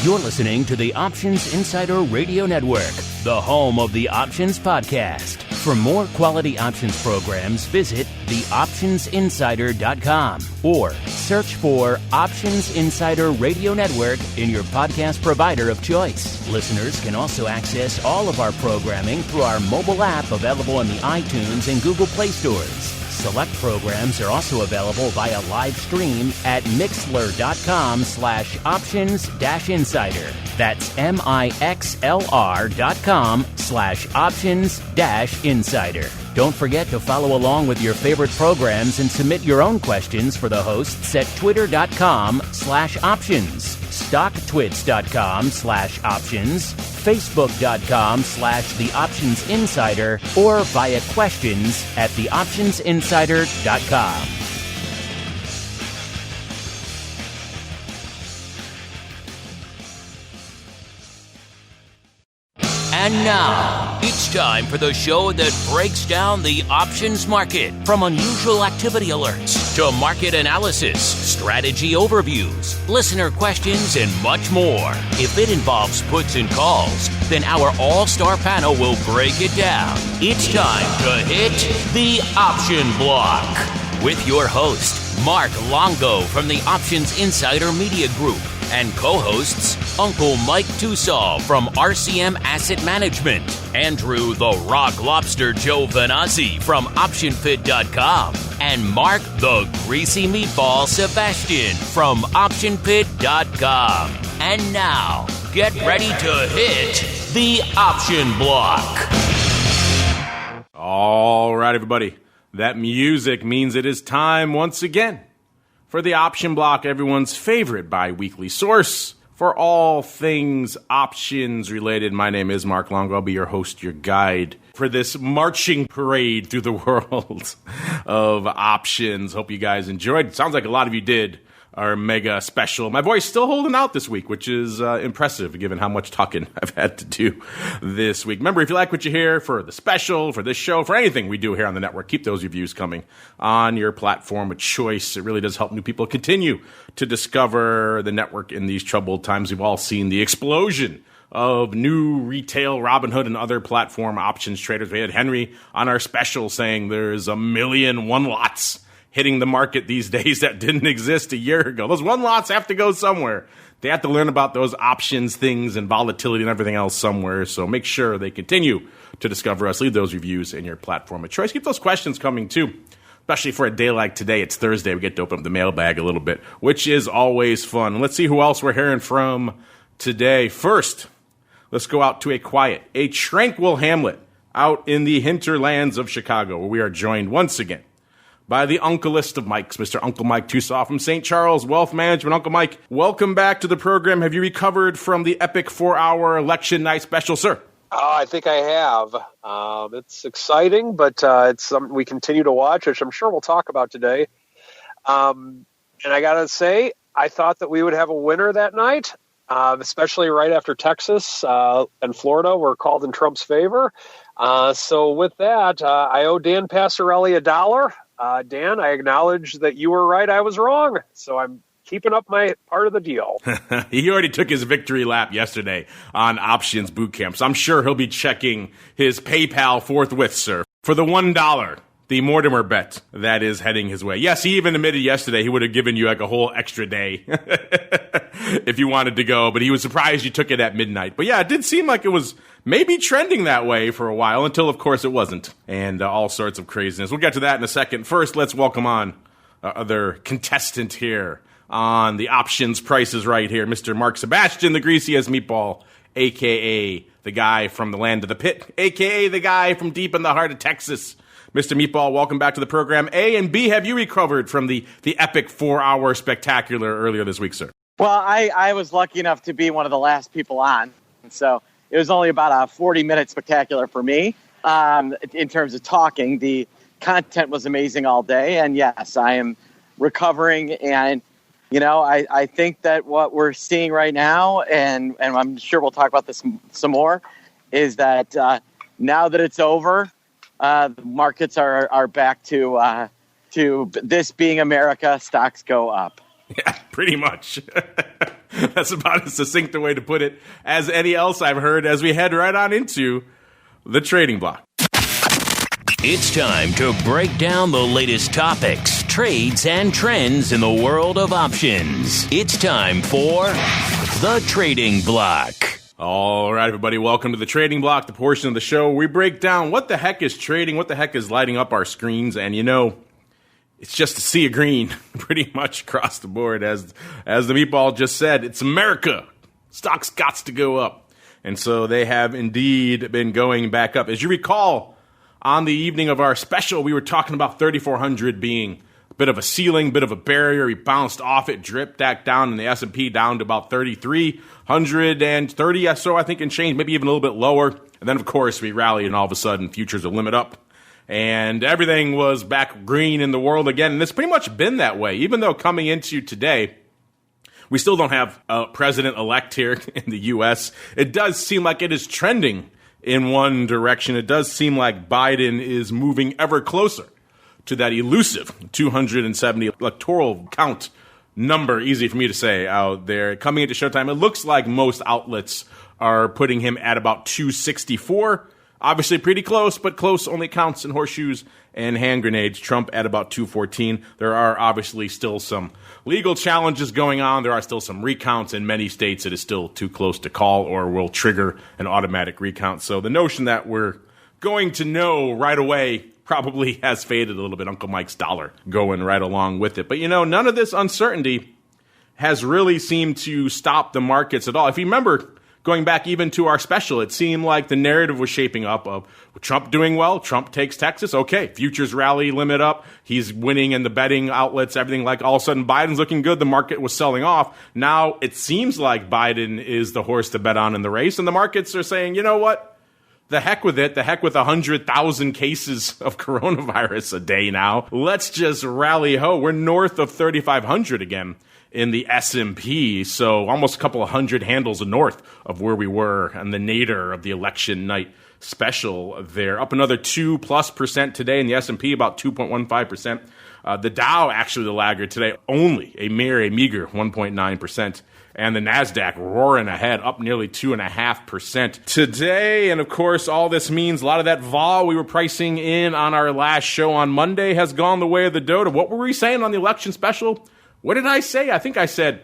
You're listening to the Options Insider Radio Network, the home of the Options Podcast. For more quality options programs, visit theoptionsinsider.com or search for Options Insider Radio Network in your podcast provider of choice. Listeners can also access all of our programming through our mobile app available in the iTunes and Google Play stores. Select programs are also available via live stream at mixlr.com/options-insider. That's mixlr.com/options-insider. Don't forget to follow along with your favorite programs and submit your own questions for the hosts at twitter.com/options, stocktwits.com/options, facebook.com/theoptionsinsider, or via questions at theoptionsinsider.com. And now, it's time for the show that breaks down the options market. From unusual activity alerts to market analysis, strategy overviews, listener questions, and much more. If it involves puts and calls, then our all-star panel will break it down. It's time to hit the option block with your host, Mark Longo from the Options Insider Media Group, and co-hosts Uncle Mike TOSAW from RCM Asset Management, Andrew the Rock Lobster Giovinazzi from OptionPit.com, and Mark the Greasy Meatball Sebastian from OptionPit.com. And now, get ready to hit the option block. All right, everybody. That music means it is time once again for the Option Block, everyone's favorite bi-weekly source for all things options related. My name is Mark Longo. I'll be your host, your guide for this marching parade through the world of options. Hope you guys enjoyed. Sounds like a lot of you did. Our mega special. My voice still holding out this week, which is impressive given how much talking I've had to do this week. Remember, if you like what you hear for the special, for this show, for anything we do here on the network, keep those reviews coming on your platform of choice. It really does help new people continue to discover the network in these troubled times. We've all seen the explosion of new retail, Robinhood, and other platform options traders. We had Henry on our special saying there's 1 million one-lots hitting the market these days that didn't exist a year ago. Those one-lots have to go somewhere. They have to learn about those options things and volatility and everything else somewhere. So make sure they continue to discover us. Leave those reviews in your platform of choice. Keep those questions coming too, especially for a day like today. It's Thursday. We get to open up the mailbag a little bit, which is always fun. Let's see who else we're hearing from today. First, let's go out to a tranquil hamlet out in the hinterlands of Chicago, where we are joined once again by the uncleist of Mikes, Mr. Uncle Mike TOSAW from St. Charles Wealth Management. Uncle Mike, welcome back to the program. Have you recovered from the epic 4-hour election night special, sir? I think I have. It's exciting, but it's something we continue to watch, which I'm sure we'll talk about today. And I got to say, I thought that we would have a winner that night, especially right after Texas and Florida were called in Trump's favor. So with that, I owe Dan Passarelli $1. Dan, I acknowledge that you were right, I was wrong. So I'm keeping up my part of the deal. He already took his victory lap yesterday on Options Bootcamp, so I'm sure he'll be checking his PayPal forthwith, sir, for the $1, the Mortimer bet that is heading his way. Yes, he even admitted yesterday he would have given you like a whole extra day if you wanted to go, but he was surprised you took it at midnight. But yeah, it did seem like it was maybe trending that way for a while until, of course, it wasn't, and all sorts of craziness. We'll get to that in a second. First, let's welcome on other contestant here on the options prices right here, Mr. Mark Sebastian, the greasiest meatball, a.k.a. the guy from the land of the pit, a.k.a. the guy from deep in the heart of Texas. Mr. Meatball, welcome back to the program. A, and B, have you recovered from the epic 4-hour spectacular earlier this week, sir? Well, I was lucky enough to be one of the last people on, so it was only about a 40-minute spectacular for me in terms of talking. The content was amazing all day, and yes, I am recovering. And, you know, I think that what we're seeing right now, and I'm sure we'll talk about this some more, is that now that it's over, the markets are back to this being America, stocks go up. Yeah, pretty much. That's about as succinct a way to put it as any else I've heard as we head right on into the trading block. It's time to break down the latest topics, trades, and trends in the world of options. It's time for the trading block. All right, everybody, welcome to the trading block, the portion of the show where we break down what the heck is trading, what the heck is lighting up our screens, and it's just a sea of green pretty much across the board. As the meatball just said, it's America. Stocks gots to go up. And so they have indeed been going back up. As you recall, on the evening of our special, we were talking about 3,400 being a bit of a ceiling, bit of a barrier. We bounced off it, dripped back down in the S&P down to about 3,330 or so, I think, and change, maybe even a little bit lower. And then, of course, we rallied, and all of a sudden, futures are limit up. And everything was back green in the world again. And it's pretty much been that way, even though coming into today, we still don't have a president-elect here in the U.S. It does seem like it is trending in one direction. It does seem like Biden is moving ever closer to that elusive 270 electoral count number, easy for me to say out there. Coming into showtime, it looks like most outlets are putting him at about 264. Obviously pretty close, but close only counts in horseshoes and hand grenades. Trump at about 214. There are obviously still some legal challenges going on. There are still some recounts in many states. It is still too close to call or will trigger an automatic recount. So the notion that we're going to know right away probably has faded a little bit. Uncle Mike's dollar going right along with it. But none of this uncertainty has really seemed to stop the markets at all. If you remember, going back even to our special, it seemed like the narrative was shaping up of Trump doing well. Trump takes Texas. Okay, futures rally, limit up. He's winning in the betting outlets, everything. Like all of a sudden, Biden's looking good. The market was selling off. Now it seems like Biden is the horse to bet on in the race. And the markets are saying, you know what? The heck with it. The heck with 100,000 cases of coronavirus a day now. Let's just rally ho. We're north of 3,500 again in the S&P, so almost a couple of hundred handles north of where we were on the nadir of the election night special there. Up another 2+% today in the S&P, about 2.15%. The Dow, actually the laggard today, only a meager 1.9%. And the NASDAQ roaring ahead, up nearly 2.5% today. And of course, all this means a lot of that vol we were pricing in on our last show on Monday has gone the way of the dodo. What were we saying on the election special? What did I say? I think I said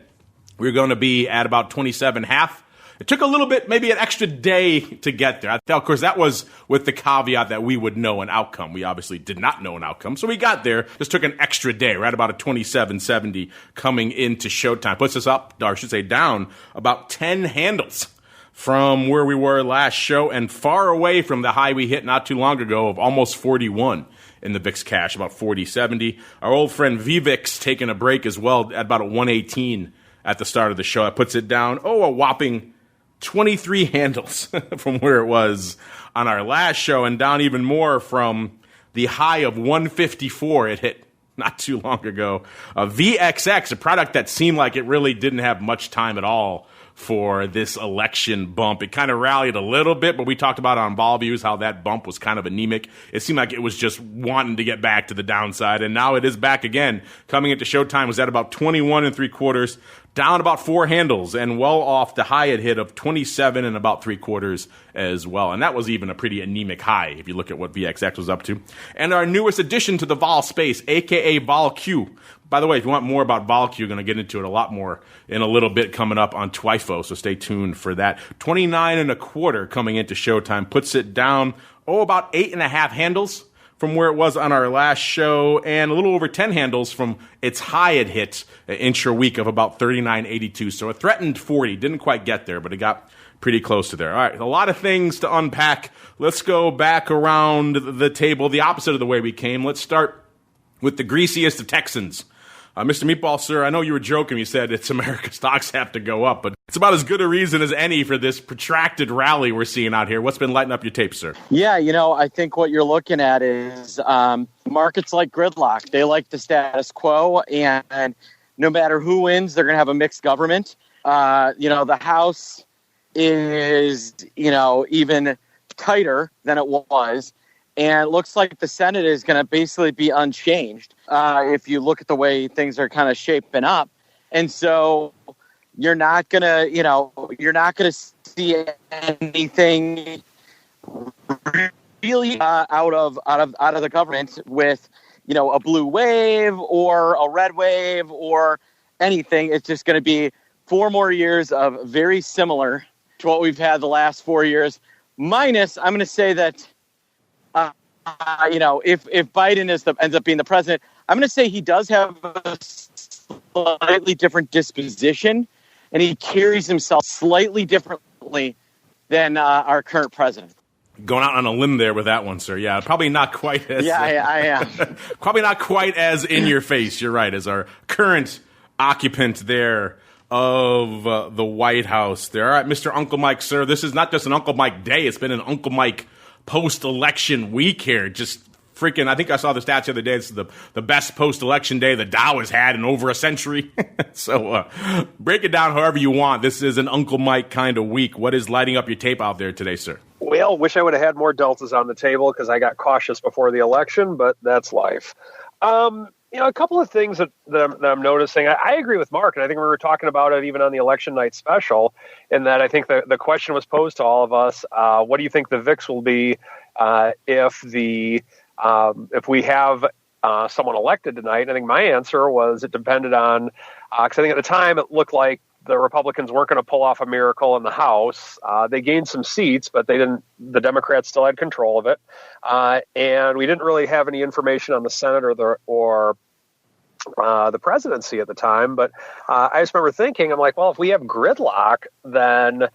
we were going to be at about 27.5. It took a little bit, maybe an extra day to get there. Of course, that was with the caveat that we would know an outcome. We obviously did not know an outcome. So we got there. Just took an extra day, right about a 27.70 coming into showtime. Puts us up, or I should say down, about 10 handles from where we were last show and far away from the high we hit not too long ago of almost 41. In the VIX cash, about 40.70. Our old friend VVIX taking a break as well at about a 118 at the start of the show. That puts it down, a whopping 23 handles from where it was on our last show, and down even more from the high of 154 it hit not too long ago. VXX, a product that seemed like it really didn't have much time at all for this election bump. It kind of rallied a little bit, but we talked about on Vol Views how that bump was kind of anemic. It seemed like it was just wanting to get back to the downside, and now it is back again. Coming into showtime was at about 21 3/4, down about 4 handles, and well off the high it hit of 27 3/4 as well. And that was even a pretty anemic high if you look at what VXX was up to. And our newest addition to the Vol space, aka Vol Q. By the way, if you want more about VolQ, you're going to get into it a lot more in a little bit coming up on TWIFO, so stay tuned for that. 29 1/4 coming into showtime puts it down, about 8.5 handles from where it was on our last show, and a little over 10 handles from its high it hit intra-week of about 39.82. So it threatened 40, didn't quite get there, but it got pretty close to there. All right, a lot of things to unpack. Let's go back around the table, the opposite of the way we came. Let's start with the greasiest of Texans. Mr. Meatball, sir, I know you were joking. You said it's America. Stocks have to go up, but it's about as good a reason as any for this protracted rally we're seeing out here. What's been lighting up your tape, sir? Yeah, I think what you're looking at is markets like gridlock. They like the status quo, and no matter who wins, they're going to have a mixed government. The House is, even tighter than it was. And it looks like the Senate is going to basically be unchanged if you look at the way things are kind of shaping up. And so, you're not gonna see anything really out of the government with, a blue wave or a red wave or anything. It's just going to be 4 more years of very similar to what we've had the last 4 years. Minus, I'm going to say that, if Biden ends up being the president, I'm going to say he does have a slightly different disposition, and he carries himself slightly differently than our current president. Going out on a limb there with that one, sir. Yeah, probably not quite as... Yeah, I am. Probably not quite as in your face, you're right, as our current occupant there of the White House there. All right, Mr. Uncle Mike, sir, this is not just an Uncle Mike day. It's been an Uncle Mike post-election week here. Just freaking, I think I saw the stats the other day. This is the best post-election day the Dow has had in over a century. So break it down however you want. This is an Uncle Mike kind of week. What is lighting up your tape out there today, sir? Well, wish I would have had more deltas on the table because I got cautious before the election, but that's life. A couple of things that I'm noticing. I agree with Mark, and I think we were talking about it even on the election night special, in that I think the question was posed to all of us, what do you think the VIX will be if we have someone elected tonight? I think my answer was it depended on, because I think at the time it looked like the Republicans weren't going to pull off a miracle in the House. They gained some seats, but they didn't. The Democrats still had control of it, and we didn't really have any information on the Senate or the presidency at the time. But I just remember thinking, I'm like, well, if we have gridlock, then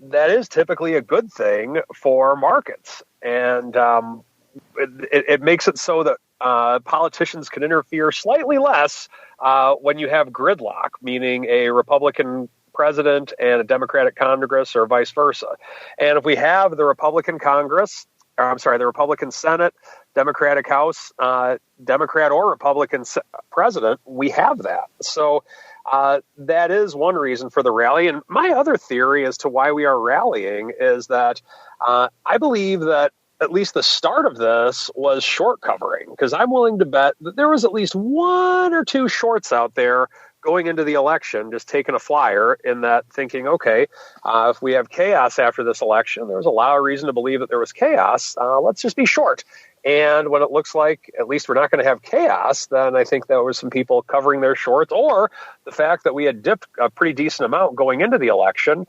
that is typically a good thing for markets, and it makes it so that politicians can interfere slightly less when you have gridlock, meaning a Republican president and a Democratic Congress or vice versa. And if we have the Republican the Republican Senate, Democratic House, Democrat or Republican president, we have that. So that is one reason for the rally. And my other theory as to why we are rallying is that I believe that at least the start of this was short covering, because I'm willing to bet that there was at least 1 or 2 shorts out there going into the election, just taking a flyer in that, thinking, okay, if we have chaos after this election, there's a lot of reason to believe that there was chaos. Let's just be short. And when it looks like at least we're not going to have chaos, then I think there was some people covering their shorts, or the fact that we had dipped a pretty decent amount going into the election,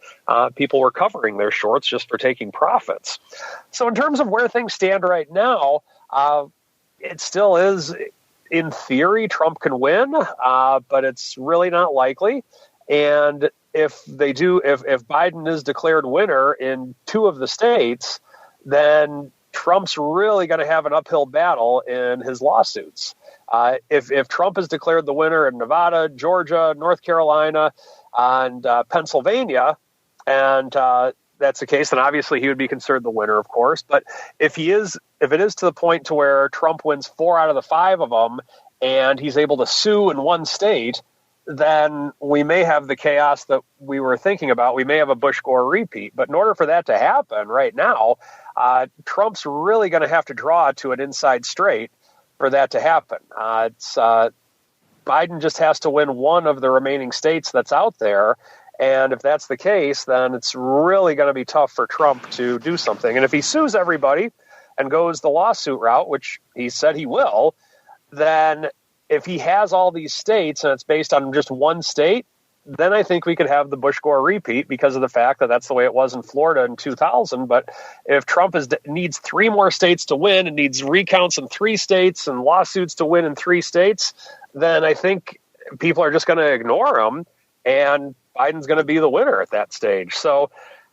people were covering their shorts just for taking profits. So in terms of where things stand right now, it still is, in theory, Trump can win, but it's really not likely. And if Biden is declared winner in 2 of the states, then Trump's really going to have an uphill battle in his lawsuits. If Trump is declared the winner in Nevada, Georgia, North Carolina, and Pennsylvania, and that's the case, then obviously he would be considered the winner, of course. But if it is to the point to where Trump wins 4 out of the 5 of them, and he's able to sue in 1 state, then we may have the chaos that we were thinking about. We may have a Bush-Gore repeat. But in order for that to happen right now, Trump's really going to have to draw to an inside straight for that to happen. Biden just has to win 1 of the remaining states that's out there. And if that's the case, then it's really going to be tough for Trump to do something. And if he sues everybody and goes the lawsuit route, which he said he will, then if he has all these states and it's based on just 1 state, then I think we could have the Bush-Gore repeat because of the fact that that's the way it was in Florida in 2000. But if Trump needs 3 more states to win and needs recounts in 3 states and lawsuits to win in 3 states, then I think people are just going to ignore him, and Biden's going to be the winner at that stage. So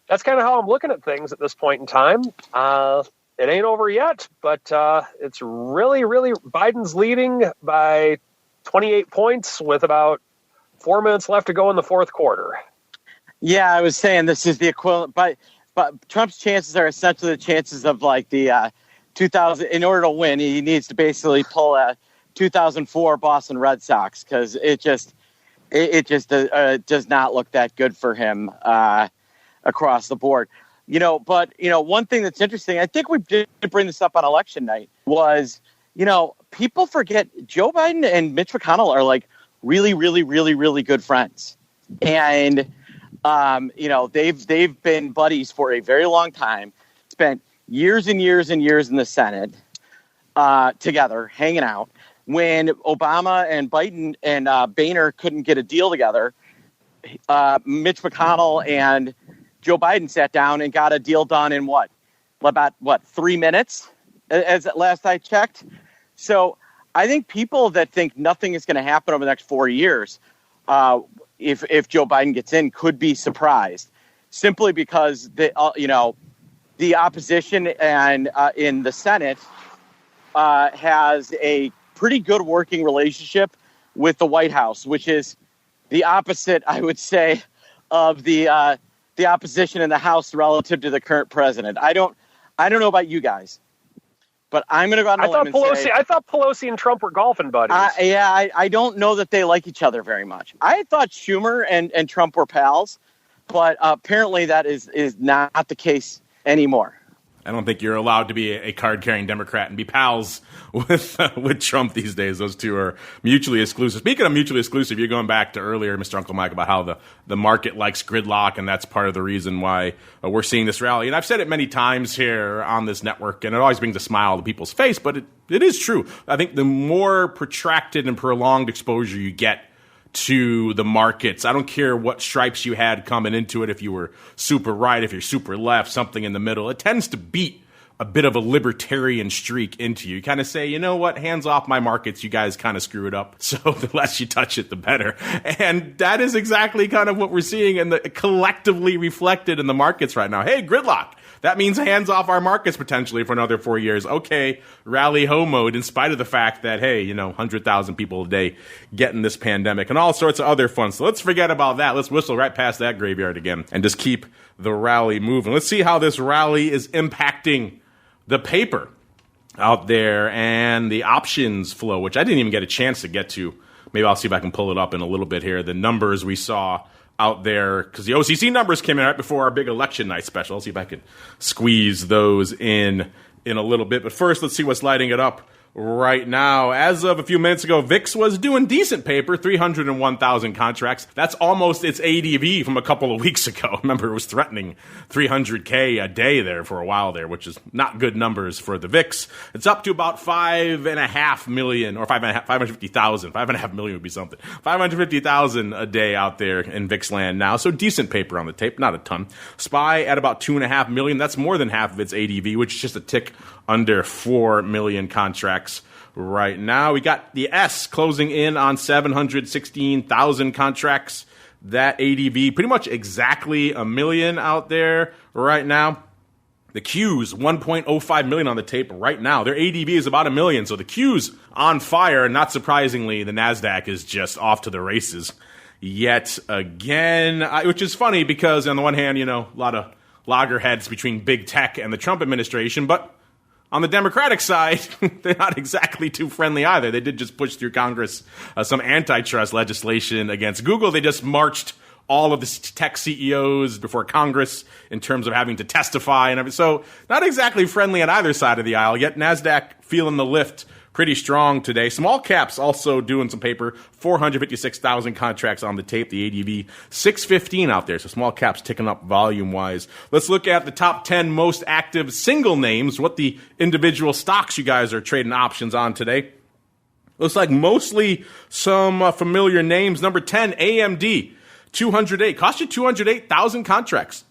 that's kind of how I'm looking at things at this point in time. It ain't over yet, but it's really, really Biden's leading by 28 points with about 4 minutes left to go in the 4th quarter. Yeah, I was saying this is the equivalent, but Trump's chances are essentially the chances of like the 2000. In order to win, he needs to basically pull a 2004 Boston Red Sox, because it just does not look that good for him across the board. But one thing that's interesting, I think we did bring this up on election night, was, people forget Joe Biden and Mitch McConnell are like really, really, really, really good friends. And, they've been buddies for a very long time, spent years and years and years in the Senate together, hanging out. When Obama and Biden and Boehner couldn't get a deal together, Mitch McConnell and Joe Biden sat down and got a deal done in about 3 minutes, as last I checked. So I think people that think nothing is going to happen over the next 4 years, if Joe Biden gets in, could be surprised, simply because the opposition and in the Senate has a pretty good working relationship with the White House, which is the opposite, I would say, of the opposition in the House relative to the current president. I don't know about you guys, but I'm going to go out on a limb and say, I thought Pelosi and Trump were golfing buddies. I don't know that they like each other very much. I thought Schumer and Trump were pals, but apparently that is not the case anymore. I don't think you're allowed to be a card-carrying Democrat and be pals with Trump these days. Those two are mutually exclusive. Speaking of mutually exclusive, you're going back to earlier, Mr. Uncle Mike, about how the market likes gridlock, and that's part of the reason why we're seeing this rally. And I've said it many times here on this network, and it always brings a smile to people's face, but it is true. I think the more protracted and prolonged exposure you get to the markets, I don't care what stripes you had coming into it, if you were super right, if you're super left, something in the middle, it tends to beat a bit of a libertarian streak into you. You kind of say, you know what, hands off my markets, you guys kind of screwed up, so the less you touch it, the better. And that is exactly kind of what we're seeing and collectively reflected in the markets right now. Hey, gridlock. That means hands off our markets potentially for another 4 years. Okay, rally ho mode, in spite of the fact that, hey, 100,000 people a day getting this pandemic and all sorts of other fun. So let's forget about that. Let's whistle right past that graveyard again and just keep the rally moving. Let's see how this rally is impacting the paper out there and the options flow, which I didn't even get a chance to get to. Maybe I'll see if I can pull it up in a little bit here. The numbers we saw out there, because the OCC numbers came in right before our big election night special. I'll see if I can squeeze those in a little bit. But first, let's see what's lighting it up right now. As of a few minutes ago, VIX was doing decent paper, 301,000 contracts. That's almost its ADV from a couple of weeks ago. Remember, it was threatening 300K a day there for a while there, which is not good numbers for the VIX. It's up to about 5.5 million, or 550,000. 5.5 million would be something. 550,000 a day out there in VIX land now. So decent paper on the tape, not a ton. SPY at about 2.5 million. That's more than half of its ADV, which is just a tick under 4 million contracts right now. We got the S closing in on 716,000 contracts. That ADV pretty much exactly a million out there right now. The Q's 1.05 million on the tape right now. Their ADV is about a million, so the Q's on fire. Not surprisingly, the NASDAQ is just off to the races yet again, which is funny because on the one hand, a lot of loggerheads between big tech and the Trump administration, but on the Democratic side, they're not exactly too friendly either. They did just push through Congress some antitrust legislation against Google. They just marched all of the tech CEOs before Congress in terms of having to testify and everything. So not exactly friendly on either side of the aisle, yet NASDAQ feeling the lift pretty strong today. Small caps also doing some paper, 456,000 contracts on the tape, the ADV 615 out there. So small caps ticking up volume-wise. Let's look at the top 10 most active single names, what the individual stocks you guys are trading options on today. Looks like mostly some familiar names. Number 10, AMD, 208. Cost you 208,000 contracts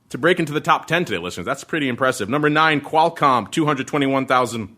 to break into the top 10 today, listeners. That's pretty impressive. Number 9, Qualcomm, 221,000.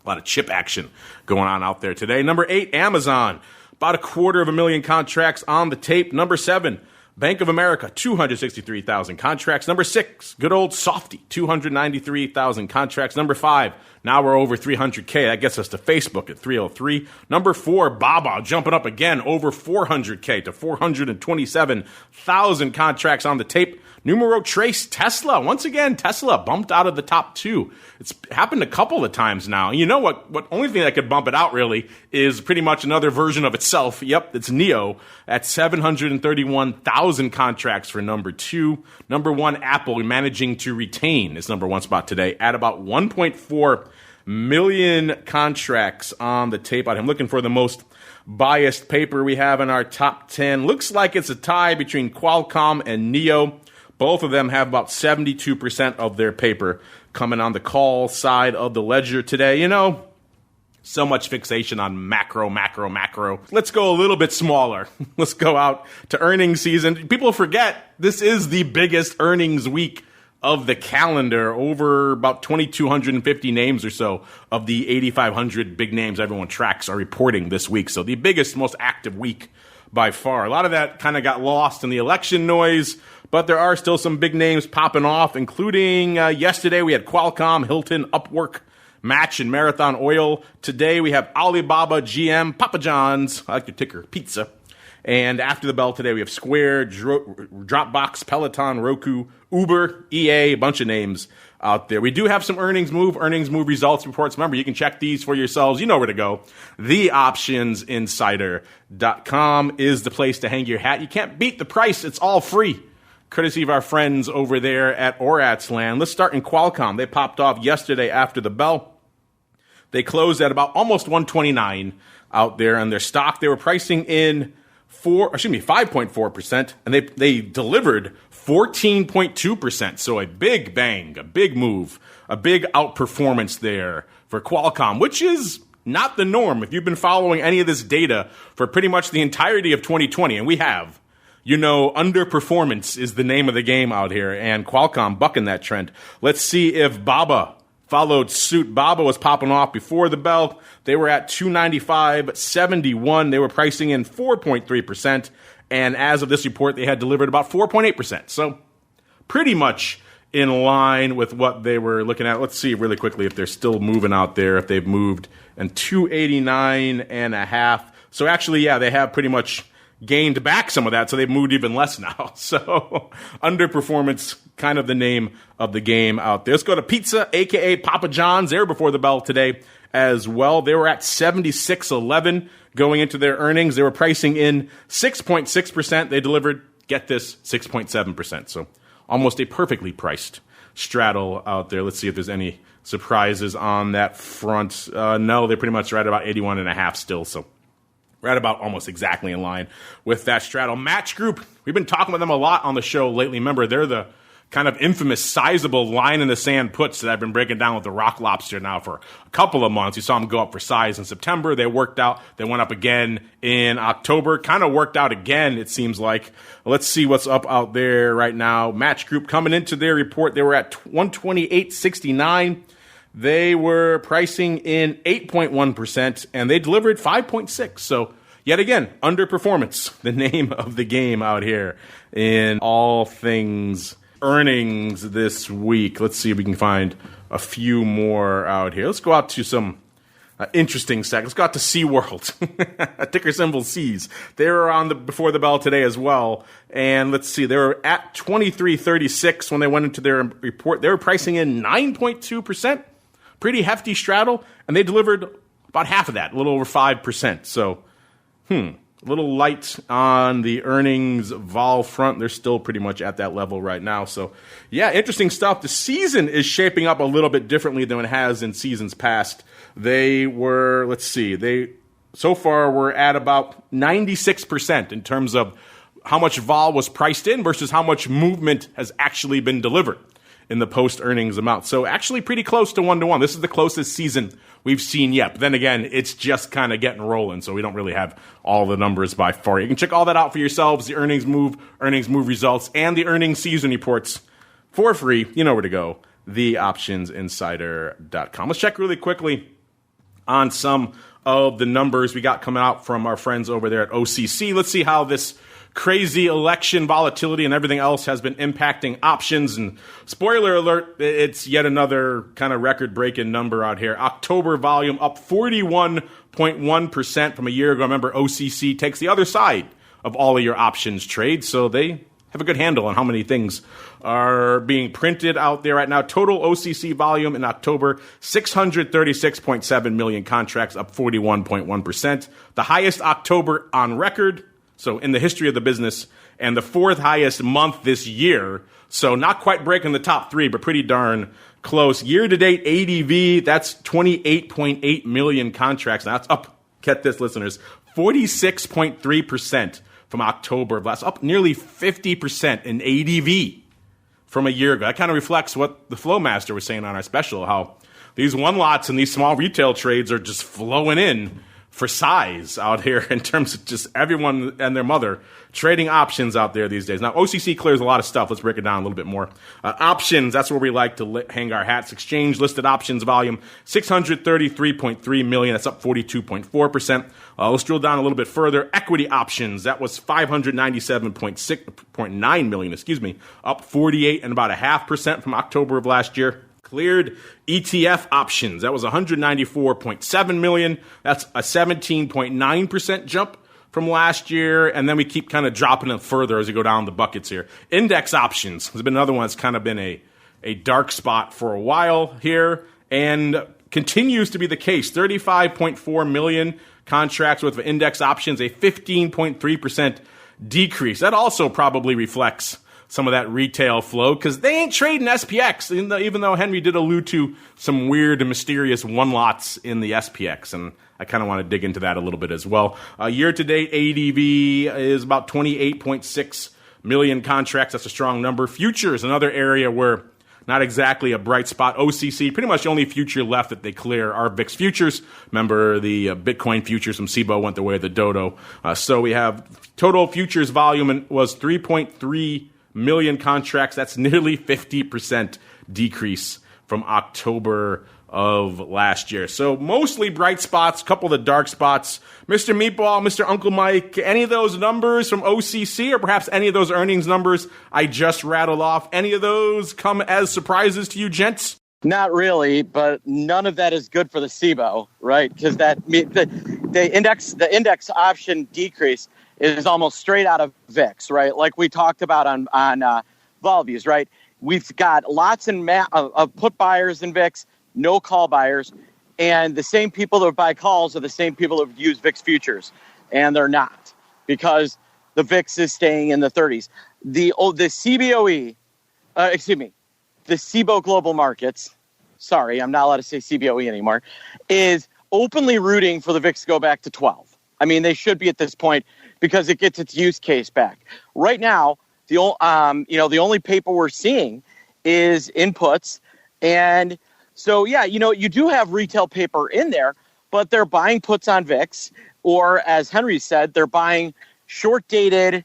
A lot of chip action going on out there today. Number 8, Amazon, about 250,000 contracts on the tape. Number 7, Bank of America, 263,000 contracts. Number 6, good old Softy, 293,000 contracts. Number 5, now we're over 300K. That gets us to Facebook at 303. Number 4, Baba, jumping up again over 400K to 427,000 contracts on the tape. Numero Trace, Tesla. Once again, Tesla bumped out of the top 2. It's happened a couple of times now. You know what only thing that could bump it out really is pretty much another version of itself. Yep, it's NIO at 731,000 contracts for number 2. Number 1, Apple, managing to retain its number 1 spot today at about 1.4 million contracts on the tape. I'm looking for the most biased paper we have in our top 10. Looks like it's a tie between Qualcomm and NEO. Both of them have about 72% of their paper coming on the call side of the ledger today. You know, so much fixation on macro. Let's go a little bit smaller. Let's go out to earnings season. People forget this is the biggest earnings week of the calendar. Over about 2,250 names or so of the 8,500 big names everyone tracks are reporting this week. So the biggest, most active week by far. A lot of that kind of got lost in the election noise, but there are still some big names popping off, including yesterday we had Qualcomm, Hilton, Upwork, Match, and Marathon Oil. Today we have Alibaba, GM, Papa John's, I like the ticker, Pizza. And after the bell today, we have Square, Dropbox, Peloton, Roku, Uber, EA, a bunch of names out there. We do have some earnings move results reports. Remember, you can check these for yourselves. You know where to go. TheOptionsInsider.com is the place to hang your hat. You can't beat the price. It's all free, courtesy of our friends over there at Oratsland. Let's start in Qualcomm. They popped off yesterday after the bell. They closed at about almost 129 out there on their stock. They were pricing in 5.4%, and they delivered 14.2%. So a big bang, a big move, a big outperformance there for Qualcomm, which is not the norm. If you've been following any of this data for pretty much the entirety of 2020, and we have, you know, underperformance is the name of the game out here, and Qualcomm bucking that trend. Let's see if BABA followed suit. BABA was popping off before the bell. They were at 295.71. They were pricing in 4.3%. And as of this report, they had delivered about 4.8%. So pretty much in line with what they were looking at. Let's see really quickly if they're still moving out there, if they've moved, and 289.5. So actually, yeah, they have pretty much gained back some of that, so they've moved even less now. So underperformance, kind of the name of the game out there. Let's go to Pizza, a.k.a. Papa John's. They were before the bell today as well. They were at 76.11 going into their earnings. They were pricing in 6.6%. They delivered, get this, 6.7%. So almost a perfectly priced straddle out there. Let's see if there's any surprises on that front. No, they're pretty much right about 81.5 still, so right about almost exactly in line with that straddle. Match Group, we've been talking about them a lot on the show lately. Remember, they're the kind of infamous sizable line in the sand puts that I've been breaking down with the Rock Lobster now for a couple of months. You saw them go up for size in September. They worked out. They went up again in October. Kind of worked out again, it seems like. Let's see what's up out there right now. Match Group coming into their report, they were at 128.69. They were pricing in 8.1%, and they delivered 5.6%. So, yet again, underperformance, the name of the game out here in all things earnings this week. Let's see if we can find a few more out here. Let's go out to some interesting second. Let's go out to SeaWorld. Ticker symbol C's. They were on before the bell today as well. And let's see, they were at 23.36 when they went into their report. They were pricing in 9.2%. Pretty hefty straddle, and they delivered about half of that, a little over 5%. So, a little light on the earnings vol front. They're still pretty much at that level right now. So, yeah, interesting stuff. The season is shaping up a little bit differently than it has in seasons past. They were, they so far were at about 96% in terms of how much vol was priced in versus how much movement has actually been delivered in the post-earnings amount. So actually pretty close to 1-to-1. This is the closest season we've seen yet. But then again, it's just kind of getting rolling, so we don't really have all the numbers by far. You can check all that out for yourselves, the earnings move results, and the earnings season reports for free. You know where to go, theoptionsinsider.com. Let's check really quickly on some of the numbers we got coming out from our friends over there at OCC. Let's see how this crazy election volatility and everything else has been impacting options. And spoiler alert, it's yet another kind of record-breaking number out here. October volume up 41.1% from a year ago. Remember, OCC takes the other side of all of your options trades, so they have a good handle on how many things are being printed out there right now. Total OCC volume in October, 636.7 million contracts, up 41.1%. The highest October on record, so in the history of the business, and the fourth highest month this year. So not quite breaking the top three, but pretty darn close. Year-to-date ADV, that's 28.8 million contracts. Now that's up, get this, listeners, 46.3% from October of last, up nearly 50% in ADV from a year ago. That kind of reflects what the Flowmaster was saying on our special, how these one lots and these small retail trades are just flowing in for size out here in terms of just everyone and their mother trading options out there these days. Now, OCC clears a lot of stuff. Let's break it down a little bit more. Options, that's where we like to hang our hats. Exchange listed options volume, 633.3 million. That's up 42.4%. Let's drill down a little bit further. Equity options, that was 597.9 million, up 48.5% from October of last year. Cleared ETF options, that was 194.7 million. That's a 17.9% jump from last year, and then we keep kind of dropping it further as we go down the buckets here. Index options has been another one that's kind of been a dark spot for a while here, and continues to be the case. 35.4 million contracts with index options, a 15.3% decrease. That also probably reflects some of that retail flow, because they ain't trading SPX, even though Henry did allude to some weird and mysterious one lots in the SPX, and I kind of want to dig into that a little bit as well. Year-to-date ADV is about 28.6 million contracts. That's a strong number. Futures, another area where not exactly a bright spot. OCC, pretty much the only future left that they clear are VIX futures. Remember, the Bitcoin futures from SEBO went the way of the dodo. So we have total futures volume was 3.3 million contracts. That's nearly 50% decrease from October of last year. So mostly bright spots, a couple of the dark spots. Mr. Meatball, Mr. Uncle Mike, any of those numbers from OCC, or perhaps any of those earnings numbers I just rattled off, any of those come as surprises to you, gents? Not really, but none of that is good for the SEBO, right? Because the index option decrease is almost straight out of VIX, right? Like we talked about on Volviews, right? We've got lots of put buyers in VIX, no call buyers, and the same people that buy calls are the same people that use VIX futures, and they're not, because the VIX is staying in the 30s. The CBOE, the SEBO Global Markets, sorry, I'm not allowed to say CBOE anymore, is openly rooting for the VIX to go back to 12. I mean, they should be at this point, because it gets its use case back. Right now, the only paper we're seeing is inputs, and so you do have retail paper in there, but they're buying puts on VIX, or as Henry said, they're buying short-dated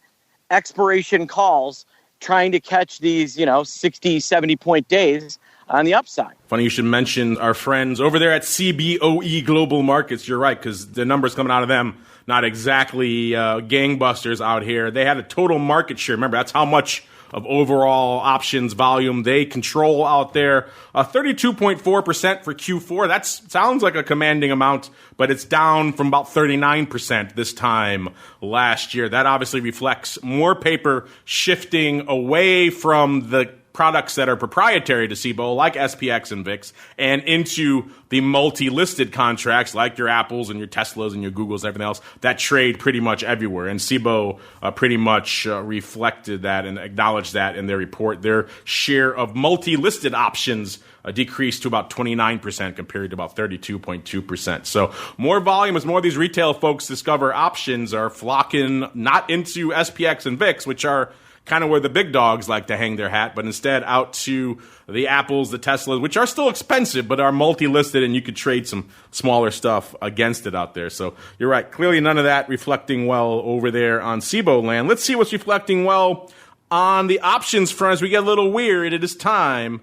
expiration calls, trying to catch these 60, 70-point days on the upside. Funny you should mention our friends over there at CBOE Global Markets. You're right, because the numbers coming out of them, not exactly gangbusters out here. They had a total market share. Remember, that's how much of overall options volume they control out there. 32.4% for Q4. That sounds like a commanding amount, but it's down from about 39% this time last year. That obviously reflects more paper shifting away from the products that are proprietary to SEBO, like SPX and VIX, and into the multi-listed contracts like your Apples and your Teslas and your Googles and everything else that trade pretty much everywhere. And SEBO pretty much reflected that and acknowledged that in their report. Their share of multi-listed options decreased to about 29% compared to about 32.2%. So more volume as more of these retail folks discover options are flocking not into SPX and VIX, which are kind of where the big dogs like to hang their hat, but instead out to the Apples, the Teslas, which are still expensive, but are multi-listed, and you could trade some smaller stuff against it out there. So you're right. Clearly none of that reflecting well over there on SEBO land. Let's see what's reflecting well on the options front as we get a little weird. It is time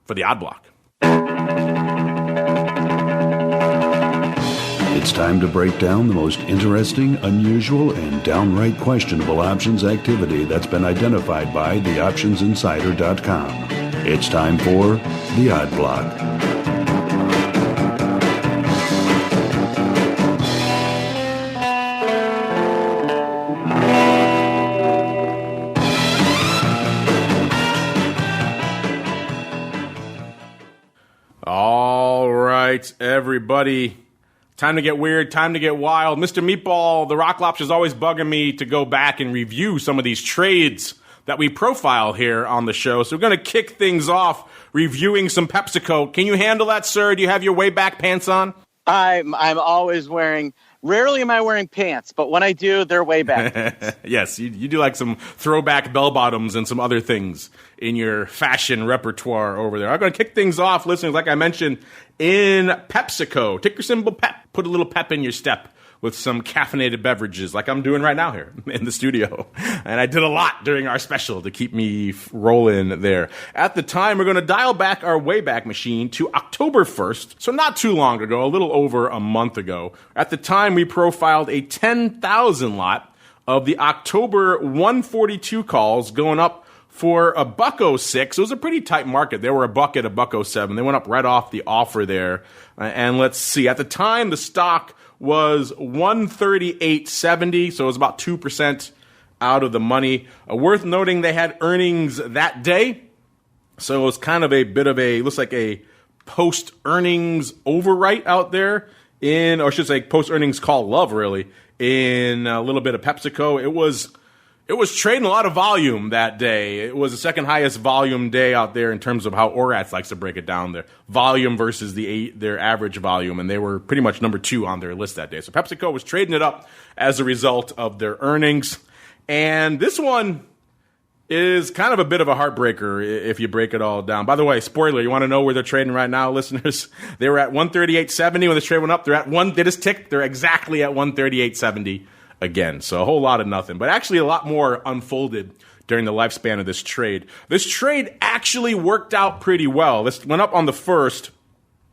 for the Odd Block. It's time to break down the most interesting, unusual, and downright questionable options activity that's been identified by theoptionsinsider.com. It's time for the Odd Block. All right, everybody. Time to get weird, time to get wild. Mr. Meatball, the Rock Lobster is always bugging me to go back and review some of these trades that we profile here on the show. So we're going to kick things off reviewing some PepsiCo. Can you handle that, sir? Do you have your way back pants on? I'm always wearing Rarely am I wearing pants, but when I do, they're way back pants. Yes, you do like some throwback bell bottoms and some other things in your fashion repertoire over there. I'm going to kick things off, listeners, like I mentioned, in PepsiCo. Ticker symbol PEP. Put a little pep in your step with some caffeinated beverages like I'm doing right now here in the studio. And I did a lot during our special to keep me rolling there. At the time, we're going to dial back our Wayback Machine to October 1st, so not too long ago, a little over a month ago. At the time, we profiled a 10,000 lot of the October 142 calls going up for $1.06. It was a pretty tight market. They were $1 at $1.07. They went up right off the offer there. And let's see. At the time, the stock was 138.70, so it was about 2% out of the money. Worth noting, they had earnings that day, so it was kind of a bit of looks like a post-earnings overwrite out there or I should say post-earnings call love, really, in a little bit of PepsiCo. It was trading a lot of volume that day. It was the second highest volume day out there in terms of how ORATS likes to break it down, their volume versus their average volume, and they were pretty much number 2 on their list that day. So PepsiCo was trading it up as a result of their earnings. And this one is kind of a bit of a heartbreaker if you break it all down. By the way, spoiler, you want to know where they're trading right now, listeners? They were at 138.70 when this trade went up. They just ticked. They're exactly at 138.70. Again, so a whole lot of nothing, but actually a lot more unfolded during the lifespan of this trade. This trade actually worked out pretty well. This went up on the 1st.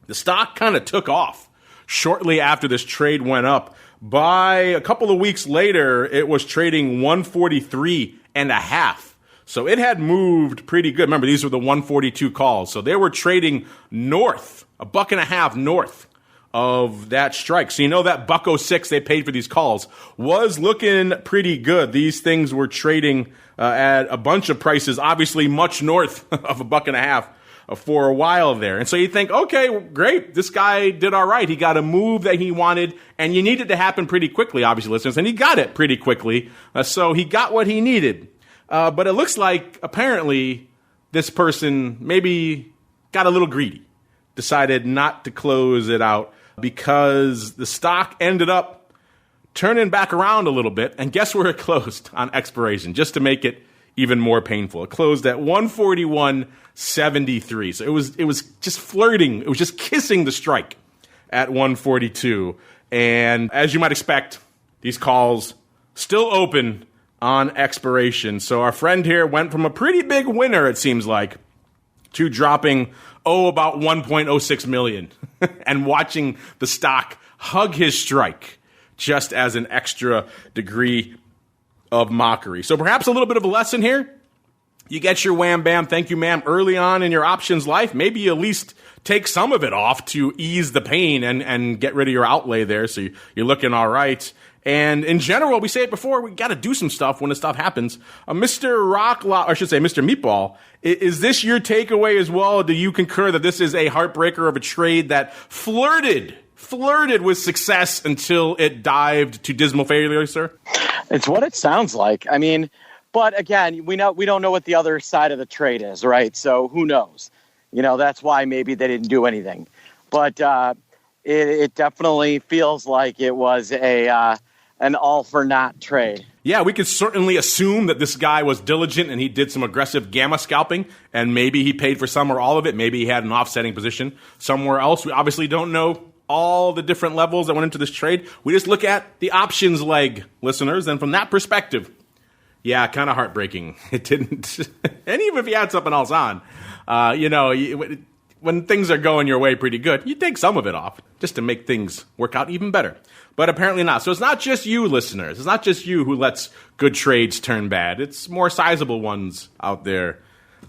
The stock kind of took off shortly after this trade went up. By a couple of weeks later, it was trading 143.5. So it had moved pretty good. Remember, these were the 142 calls. So they were trading north, $1.50 north of that strike. So you know that $1.06 they paid for these calls was looking pretty good. These things were trading at a bunch of prices, obviously much north of $1.50 for a while there. And so you think, okay, great, this guy did all right. He got a move that he wanted, and you need it to happen pretty quickly, obviously, listeners, and he got it pretty quickly. So he got what he needed. But it looks like apparently this person maybe got a little greedy, decided not to close it out, because the stock ended up turning back around a little bit, and guess where it closed on expiration, just to make it even more painful. It closed at 141.73. So it was just flirting. It was just kissing the strike at 142. And as you might expect, these calls still open on expiration. So our friend here went from a pretty big winner, it seems like, to dropping about 1.06 million and watching the stock hug his strike just as an extra degree of mockery. So perhaps a little bit of a lesson here. You get your wham bam, thank you ma'am, early on in your options life. Maybe you at least take some of it off to ease the pain and get rid of your outlay there so you're looking all right. And in general, we say it before, we got to do some stuff when the stuff happens. Mr. Mr. Meatball, is this your takeaway as well? Do you concur that this is a heartbreaker of a trade that flirted with success until it dived to dismal failure, sir? It's what it sounds like. I mean, but again, we don't know what the other side of the trade is, right? So who knows? That's why maybe they didn't do anything. But it definitely feels like it was an all-for-naught trade. Yeah, we could certainly assume that this guy was diligent and he did some aggressive gamma scalping, and maybe he paid for some or all of it. Maybe he had an offsetting position somewhere else. We obviously don't know all the different levels that went into this trade. We just look at the options leg, listeners, and from that perspective, yeah, kind of heartbreaking. It didn't. And even if you had something else on, when things are going your way pretty good, you take some of it off just to make things work out even better. But apparently not. So it's not just you, listeners. It's not just you who lets good trades turn bad. It's more sizable ones out there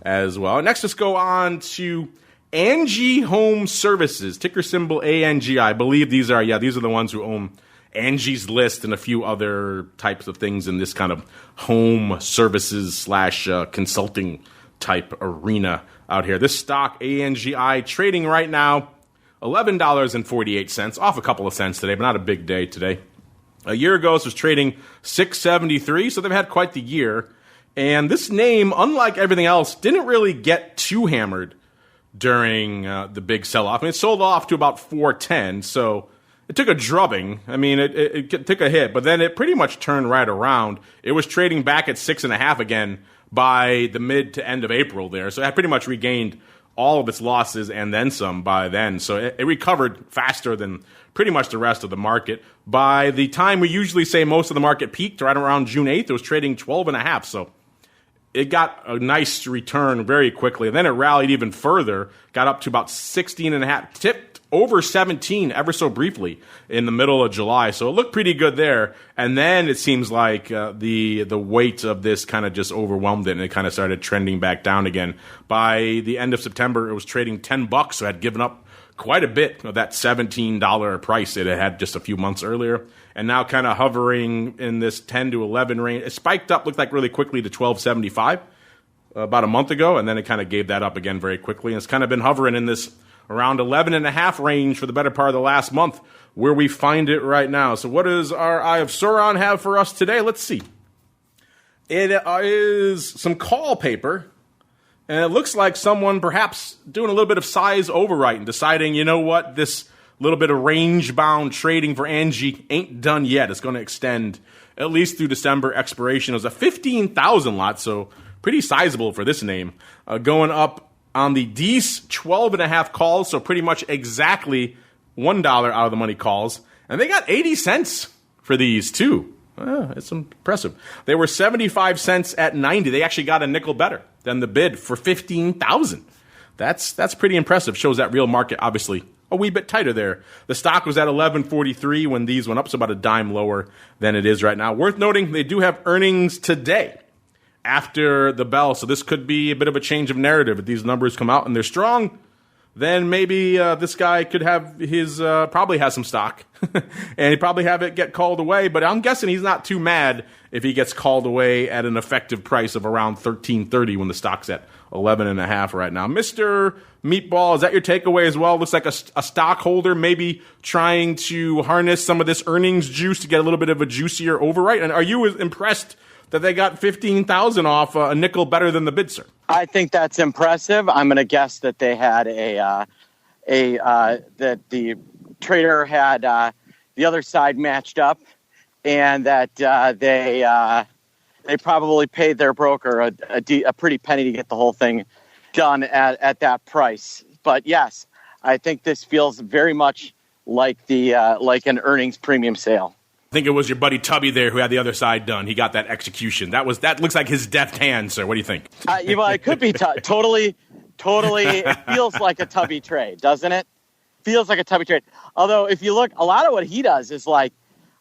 as well. Next, let's go on to ANGI Home Services, ticker symbol ANGI. I believe these are the ones who own Angie's List and a few other types of things in this kind of home services / consulting type arena out here. This stock, ANGI, trading right now $11.48, off a couple of cents today, but not a big day today. A year ago, this was trading $6.73, so they've had quite the year. And this name, unlike everything else, didn't really get too hammered during the big sell-off. I mean, it sold off to about $4.10, so it took a drubbing. I mean, it took a hit, but then it pretty much turned right around. It was trading back at 6.5 again by the mid to end of April there. So it had pretty much regained all of its losses and then some by then. So it recovered faster than pretty much the rest of the market. By the time we usually say most of the market peaked, right around June 8th, it was trading 12.5. So it got a nice return very quickly. And then it rallied even further, got up to about 16.5, tipped over 17 ever so briefly in the middle of July. So it looked pretty good there. And then it seems like the weight of this kind of just overwhelmed it, and it kind of started trending back down again. By the end of September, it was trading $10, so it had given up quite a bit of that $17 price it had just a few months earlier. And now kind of hovering in this 10 to 11 range. It spiked up, looked like really quickly, to $12.75 about a month ago, and then it kind of gave that up again very quickly. And it's kind of been hovering in this around 11.5 range for the better part of the last month, where we find it right now. So what does our Eye of Sauron have for us today? Let's see. It is some call paper, and it looks like someone perhaps doing a little bit of size overwrite and deciding, you know what, this little bit of range-bound trading for ANGI ain't done yet. It's going to extend at least through December expiration. It was a 15,000 lot, so pretty sizable for this name, going up on the D's 12.5 calls, so pretty much exactly $1 out of the money calls. And they got 80 cents for these, too. It's impressive. They were 75 cents at 90. They actually got a nickel better than the bid for 15,000. That's pretty impressive. Shows that real market, obviously, a wee bit tighter there. The stock was at 11.43 when these went up, so about a dime lower than it is right now. Worth noting, they do have earnings today after the bell, so this could be a bit of a change of narrative. If these numbers come out and they're strong, then maybe this guy could have his, probably has some stock, and he probably have it get called away, but I'm guessing he's not too mad if he gets called away at an effective price of around $13.30 when the stock's at 11.5 right now. Mr. Meatball, is that your takeaway as well? Looks like a stockholder maybe trying to harness some of this earnings juice to get a little bit of a juicier overwrite, and are you impressed that they got 15,000 off a nickel better than the bid, sir? I think that's impressive. I'm going to guess that they had that the trader had the other side matched up, and that they probably paid their broker a pretty penny to get the whole thing done at that price. But yes, I think this feels very much like like an earnings premium sale. I think it was your buddy Tubby there who had the other side done. He got that execution. That looks like his deft hand, sir. What do you think? Well, it could be totally. It feels like a Tubby trade, doesn't it? Feels like a Tubby trade. Although, if you look, a lot of what he does is like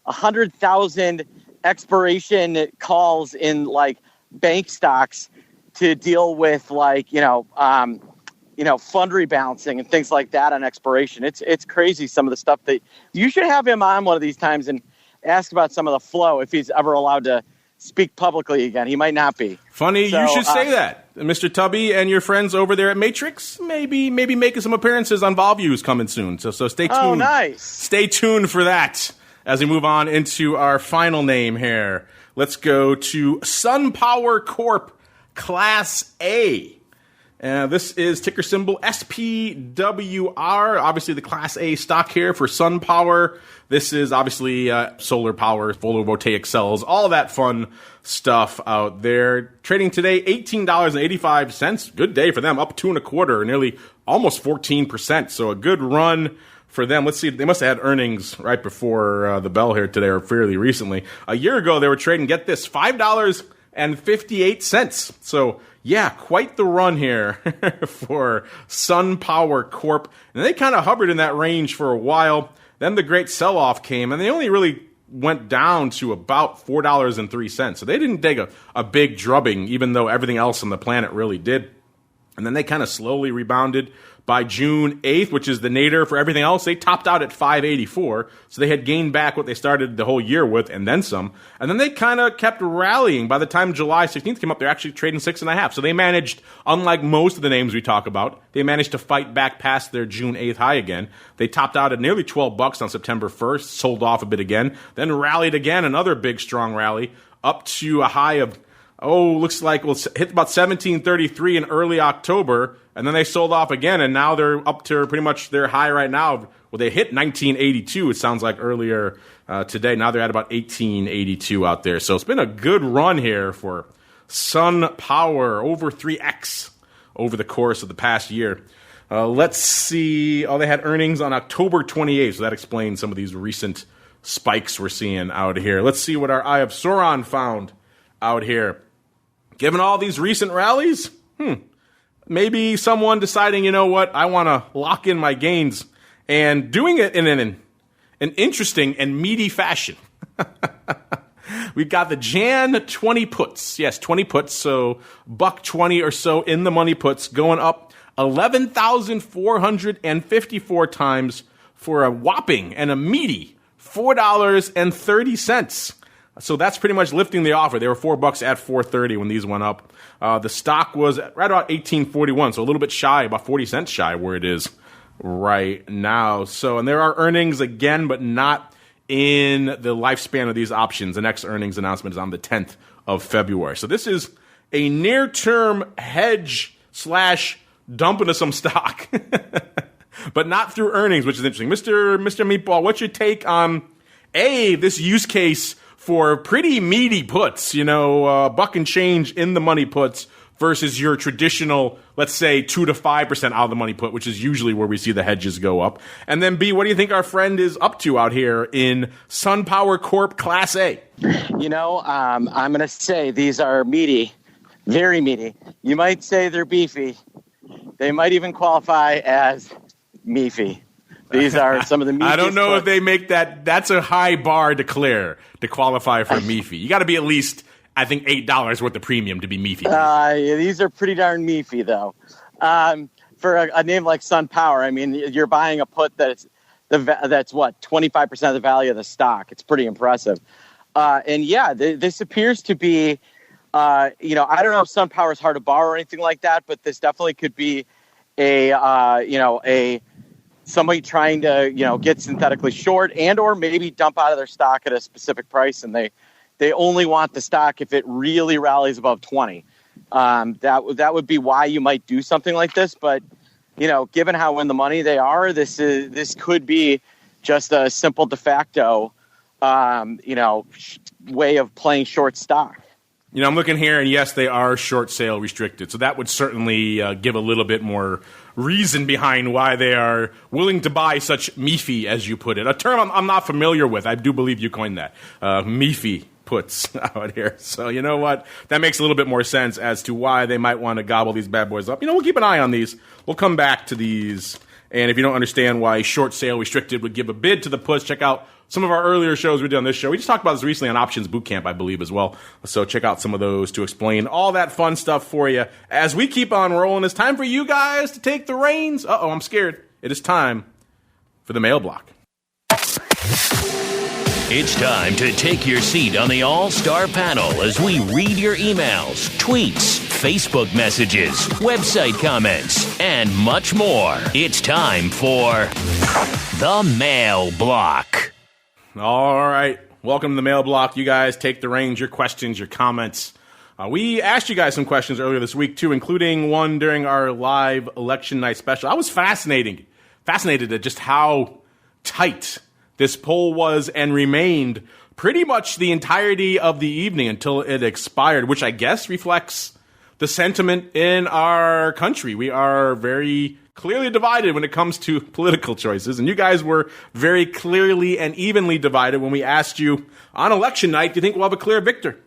100,000 expiration calls in like bank stocks to deal with fund rebalancing and things like that on expiration. It's crazy, some of the stuff that you should have him on one of these times and ask about some of the flow if he's ever allowed to speak publicly again. He might not be. Funny, you should say that. Mr. Tubby and your friends over there at Matrix, maybe making some appearances on Volviews coming soon. So stay tuned. Oh, nice. Stay tuned for that as we move on into our final name here. Let's go to SunPower Corp Class A. This is ticker symbol SPWR, obviously the Class A stock here for SunPower. This is obviously solar power, photovoltaic cells, all that fun stuff out there. Trading today, $18.85. Good day for them, up 2.25, nearly almost 14%. So a good run for them. Let's see, they must have had earnings right before the bell here today or fairly recently. A year ago, they were trading, get this, $5.58. So yeah, quite the run here for SunPower Corp. And they kind of hovered in that range for a while. Then the great sell-off came, and they only really went down to about $4.03. So they didn't take a big drubbing, even though everything else on the planet really did. And then they kind of slowly rebounded. By June 8th, which is the nadir for everything else, they topped out at $5.84. So they had gained back what they started the whole year with and then some. And then they kind of kept rallying. By the time July 16th came up, they're actually trading 6.5. So they managed, unlike most of the names we talk about, they managed to fight back past their June 8th high again. They topped out at nearly $12 on September 1st, sold off a bit again, then rallied again, another big strong rally, up to a high of looks like we'll hit about 1733 in early October, and then they sold off again, and now they're up to pretty much their high right now. Well, they hit 1982, it sounds like, earlier today. Now they're at about 1882 out there. So it's been a good run here for Sun Power, over 3x over the course of the past year. Let's see. They had earnings on October 28th, so that explains some of these recent spikes we're seeing out here. Let's see what our Eye of Sauron found out here. Given all these recent rallies, maybe someone deciding, you know what, I want to lock in my gains, and doing it in an interesting and meaty fashion. We've got the Jan 20 puts. Yes, 20 puts, so $1.20 or so in the money puts, going up 11,454 times for a whopping and a meaty $4.30. So that's pretty much lifting the offer. They were $4 at $4.30 when these went up. The stock was right about $18.41, so a little bit shy, about 40 cents shy where it is right now. So, and there are earnings again, but not in the lifespan of these options. The next earnings announcement is on the 10th of February. So this is a near-term hedge / dump into some stock, but not through earnings, which is interesting. Mr. Meatball, what's your take on this use case for pretty meaty puts, buck and change in the money puts versus your traditional, let's say, 2 to 5% out of the money put, which is usually where we see the hedges go up. And then B, what do you think our friend is up to out here in SunPower Corp Class A? I'm going to say these are meaty, very meaty. You might say they're beefy. They might even qualify as meefy. These are some of the meatiest. I don't know if they make that. That's a high bar to clear to qualify for meefy. You got to be at least, I think, $8 worth of premium to be meefy. These are pretty darn meefy, though. For a name like SunPower, I mean, you're buying a put that's what, 25% of the value of the stock. It's pretty impressive. This appears to be, I don't know if SunPower is hard to borrow or anything like that, but this definitely could be somebody trying to, get synthetically short and or maybe dump out of their stock at a specific price, and they only want the stock if it really rallies above 20. That would be why you might do something like this. But, given how in the money they are, this could be just a simple de facto, way of playing short stock. I'm looking here, and yes, they are short sale restricted. So that would certainly give a little bit more reason behind why they are willing to buy such meefy, as you put it. A term I'm not familiar with. I do believe you coined that. Meefy puts out here. So you know what? That makes a little bit more sense as to why they might want to gobble these bad boys up. We'll keep an eye on these. We'll come back to these. And if you don't understand why short sale restricted would give a bid to the puts, check out some of our earlier shows we did on this show. We just talked about this recently on Options Bootcamp, I believe, as well. So check out some of those to explain all that fun stuff for you. As we keep on rolling, it's time for you guys to take the reins. Uh-oh, I'm scared. It is time for the mail block. It's time to take your seat on the All-Star Panel as we read your emails, tweets, Facebook messages, website comments, and much more. It's time for the Mail Block. All right. Welcome to the Mail Block. You guys take the reins, your questions, your comments. We asked you guys some questions earlier this week, too, including one during our live election night special. I was fascinated at just how tight this poll was and remained pretty much the entirety of the evening until it expired, which I guess reflects the sentiment in our country. We are very clearly divided when it comes to political choices, and you guys were very clearly and evenly divided when we asked you on election night, do you think we'll have a clear victor?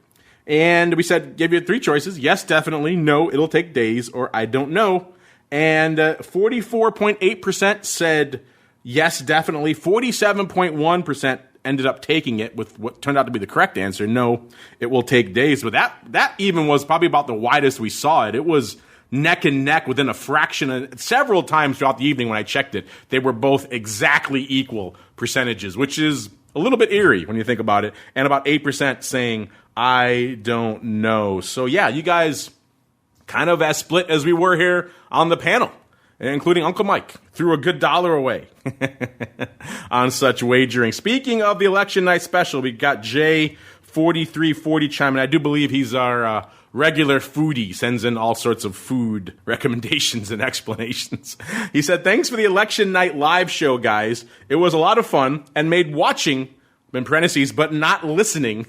And we gave you 3 choices: yes, definitely; no, it'll take days; or I don't know. And 44.8% said yes, definitely. 47.1% ended up taking it with what turned out to be the correct answer: no, it will take days. But that even was probably about the widest we saw it. It was neck and neck within a fraction of several times throughout the evening when I checked it. They were both exactly equal percentages, which is a little bit eerie when you think about it. And about 8% saying, I don't know. So yeah, you guys kind of as split as we were here on the panel, including Uncle Mike, threw a good $1 away on such wagering. Speaking of the election night special, we got Jay 4340 chiming. I do believe he's our regular foodie, sends in all sorts of food recommendations and explanations. He said, thanks for the election night live show, guys. It was a lot of fun and made watching, in parentheses, but not listening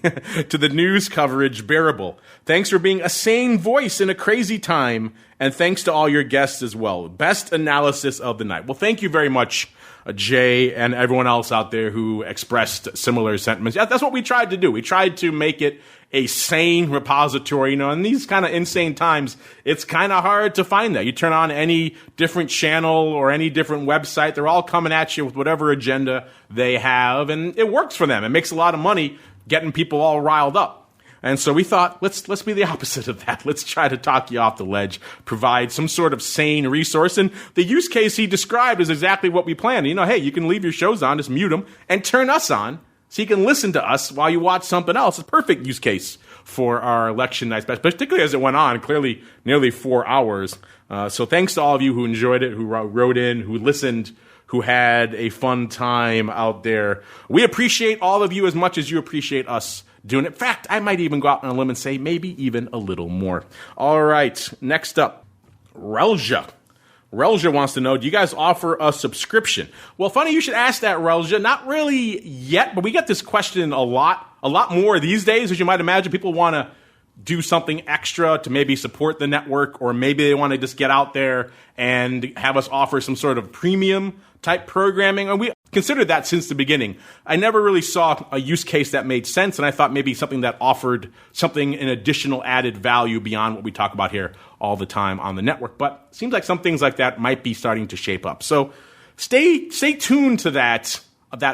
to the news coverage bearable. Thanks for being a sane voice in a crazy time, and thanks to all your guests as well. Best analysis of the night. Well, thank you very much, Jay, and everyone else out there who expressed similar sentiments. Yeah, that's what we tried to do. We tried to make it a sane repository. In these kind of insane times, it's kind of hard to find that. You turn on any different channel or any different website, they're all coming at you with whatever agenda they have, and it works for them. It makes a lot of money getting people all riled up. And so we thought, let's be the opposite of that. Let's try to talk you off the ledge, provide some sort of sane resource. And the use case he described is exactly what we planned. Hey, you can leave your shows on, just mute them, and turn us on so you can listen to us while you watch something else. It's a perfect use case for our election night special, particularly as it went on, clearly nearly 4 hours. So thanks to all of you who enjoyed it, who wrote in, who listened, who had a fun time out there. We appreciate all of you as much as you appreciate us doing it. In fact, I might even go out on a limb and say maybe even a little more. All right, next up, Relja. Relja wants to know, do you guys offer a subscription? Well, funny you should ask that, Relja. Not really yet, but we get this question a lot more these days, as you might imagine. People want to do something extra to maybe support the network, or maybe they want to just get out there and have us offer some sort of premium type programming. And we considered that since the beginning. I never really saw a use case that made sense, and I thought maybe something that offered something, an additional added value beyond what we talk about here all the time on the network. But it seems like some things like that might be starting to shape up. So stay tuned to that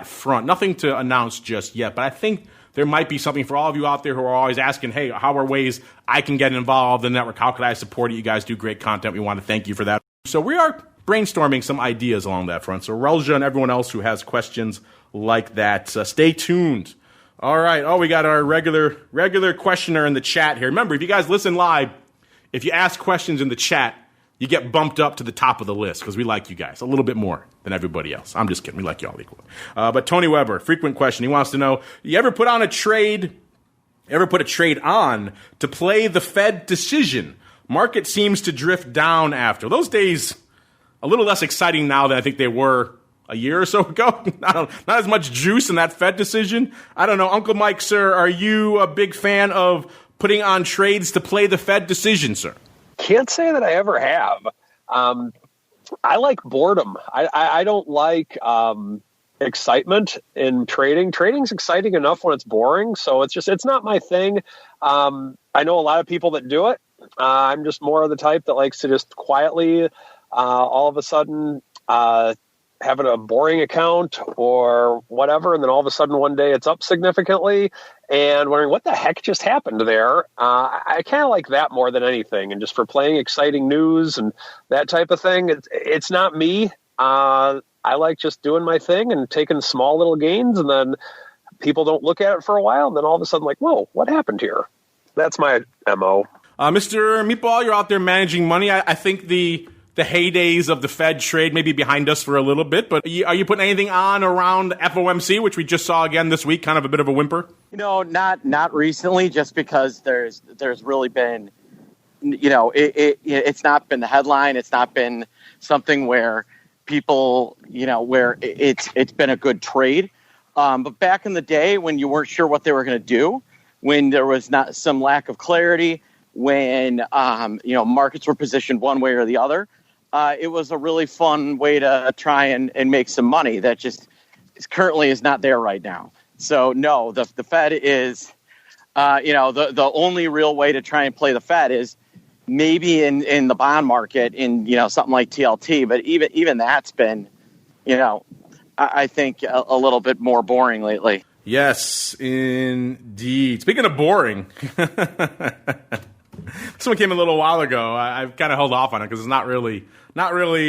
front. Nothing to announce just yet, but I think there might be something for all of you out there who are always asking, hey, how are ways I can get involved in the network? How could I support it? You guys do great content. We want to thank you for that. So we are brainstorming some ideas along that front. So Relja and everyone else who has questions like that, stay tuned. All right. Oh, we got our regular questioner in the chat here. Remember, if you guys listen live, if you ask questions in the chat, you get bumped up to the top of the list because we like you guys a little bit more than everybody else. I'm just kidding. We like you all equally. But Tony Weber, frequent question. He wants to know, you ever put a trade on to play the Fed decision? Market seems to drift down after. Those days, a little less exciting now than I think they were a year or so ago. Not as much juice in that Fed decision. I don't know. Uncle Mike, sir, are you a big fan of putting on trades to play the Fed decision, sir? Can't say that I ever have. I like boredom. I don't like excitement in trading. Trading's exciting enough when it's boring, so it's not my thing. I know a lot of people that do it. I'm just more of the type that likes to just quietly all of a sudden having a boring account or whatever, and then all of a sudden one day it's up significantly and wondering what the heck just happened there. I kind of like that more than anything, and just for playing exciting news and that type of thing, it's not me. I like just doing my thing and taking small little gains, and then people don't look at it for a while, and then all of a sudden like, whoa, what happened here? That's my MO. Mr. Meatball, you're out there managing money. I think the heydays of the Fed trade may be behind us for a little bit, but are you putting anything on around FOMC, which we just saw again this week, kind of a bit of a whimper? Not recently, just because there's really been, it's not been the headline. It's not been something where people, where it's been a good trade. But back in the day when you weren't sure what they were going to do, when there was not some lack of clarity, when, markets were positioned one way or the other, it was a really fun way to try and make some money that just currently is not there right now. So no, the Fed is, the only real way to try and play the Fed is maybe in the bond market in, something like TLT. But even that's been, I think a little bit more boring lately. Yes, indeed. Speaking of boring, someone came a little while ago. I've kind of held off on it because it's not really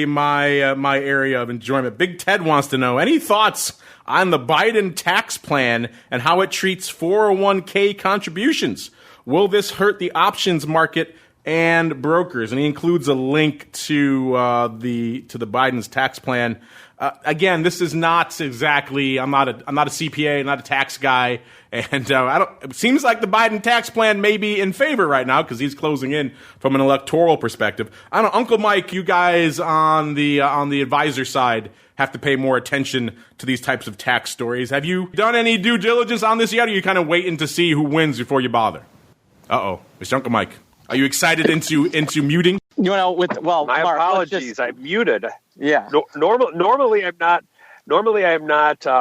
my area of enjoyment. Big Ted wants to know, any thoughts on the Biden tax plan and how it treats 401k contributions? Will this hurt the options market and brokers, and he includes a link to the Biden's tax plan. Again, this is not exactly. I'm not a CPA, not a tax guy, and it seems like the Biden tax plan may be in favor right now because he's closing in from an electoral perspective. I don't know, Uncle Mike, you guys on the advisor side have to pay more attention to these types of tax stories. Have you done any due diligence on this yet, or are you kind of waiting to see who wins before you bother? Mr. Uncle Mike, are you excited into muting? You know, my Mark, apologies. I'm muted. Yeah. Normally I'm not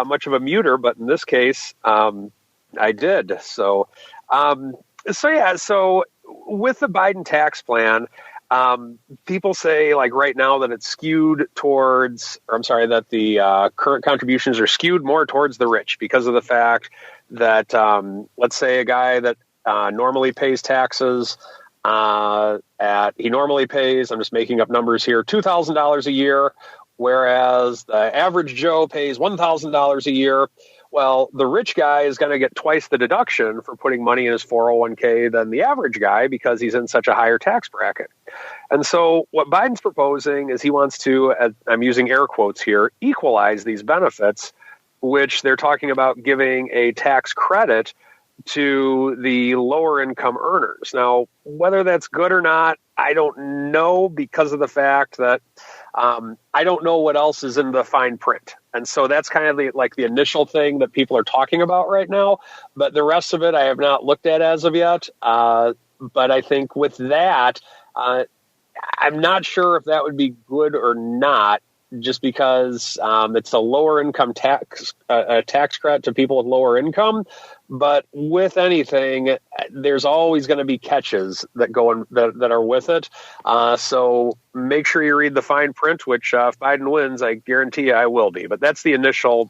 much of a muter, but in this case, I did. So with the Biden tax plan, people say like right now that it's skewed towards, that the current contributions are skewed more towards the rich because of the fact that, let's say a guy that normally pays taxes he normally pays, I'm just making up numbers here, $2,000 a year, whereas the average Joe pays $1,000 a year. Well, the rich guy is going to get twice the deduction for putting money in his 401k than the average guy because he's in such a higher tax bracket. And so what Biden's proposing is he wants to, I'm using air quotes here, equalize these benefits, which they're talking about giving a tax credit to the lower income earners. Now, whether that's good or not, I don't know because of the fact that I don't know what else is in the fine print. And so that's kind of the initial thing that people are talking about right now. But the rest of it I have not looked at as of yet. But I think with that, I'm not sure if that would be good or not, just because it's a lower income tax credit to people with lower income. But with anything, there's always going to be catches that that are with it. So make sure you read the fine print, which if Biden wins, I guarantee you I will be. But that's the initial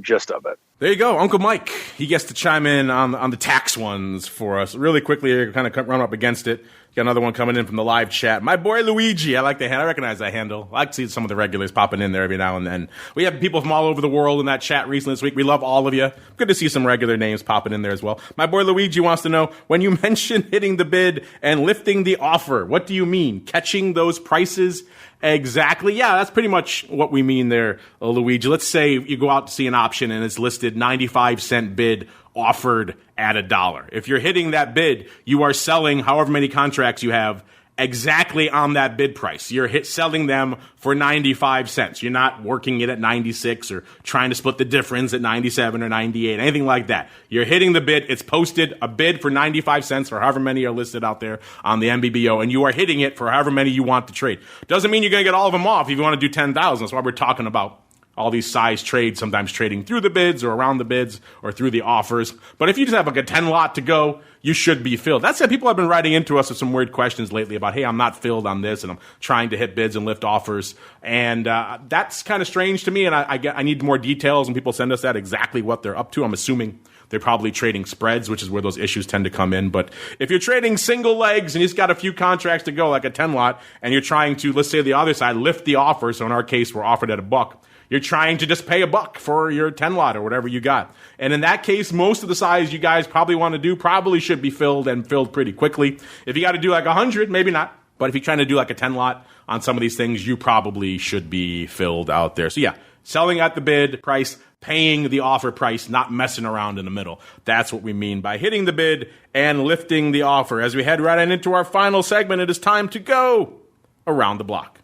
gist of it. There you go. Uncle Mike, he gets to chime in on the tax ones for us. Really quickly, you're kind of run up against it. Got another one coming in from the live chat. My boy Luigi, I like the hand. I recognize that handle. I like to see some of the regulars popping in there every now and then. We have people from all over the world in that chat recently this week. We love all of you. Good to see some regular names popping in there as well. My boy Luigi wants to know, when you mention hitting the bid and lifting the offer, what do you mean? Catching those prices? Exactly. Yeah, that's pretty much what we mean there, Luigi. Let's say you go out to see an option and it's listed 95-cent bid offered at $1. If you're hitting that bid, you are selling however many contracts you have exactly on that bid price. You're selling them for 95 cents. You're not working it at 96 or trying to split the difference at 97 or 98, anything like that. You're hitting the bid. It's posted a bid for 95 cents for however many are listed out there on the MBBO, and you are hitting it for however many you want to trade. Doesn't mean you're going to get all of them off if you want to do 10,000. That's why we're talking about all these size trades, sometimes trading through the bids or around the bids or through the offers. But if you just have like a 10 lot to go, you should be filled. That said, people have been writing into us with some weird questions lately about, hey, I'm not filled on this and I'm trying to hit bids and lift offers. And that's kind of strange to me. And I need more details when people send us that, exactly what they're up to. I'm assuming they're probably trading spreads, which is where those issues tend to come in. But if you're trading single legs and you've got a few contracts to go, like a 10 lot, and you're trying to, let's say the other side, lift the offer. So in our case, we're offered at $1. You're trying to just pay $1 for your 10 lot or whatever you got. And in that case, most of the size you guys probably want to do probably should be filled and filled pretty quickly. If you got to do like 100, maybe not. But if you're trying to do like a 10 lot on some of these things, you probably should be filled out there. So yeah, selling at the bid price, paying the offer price, not messing around in the middle. That's what we mean by hitting the bid and lifting the offer. As we head right into our final segment, it is time to go around the block.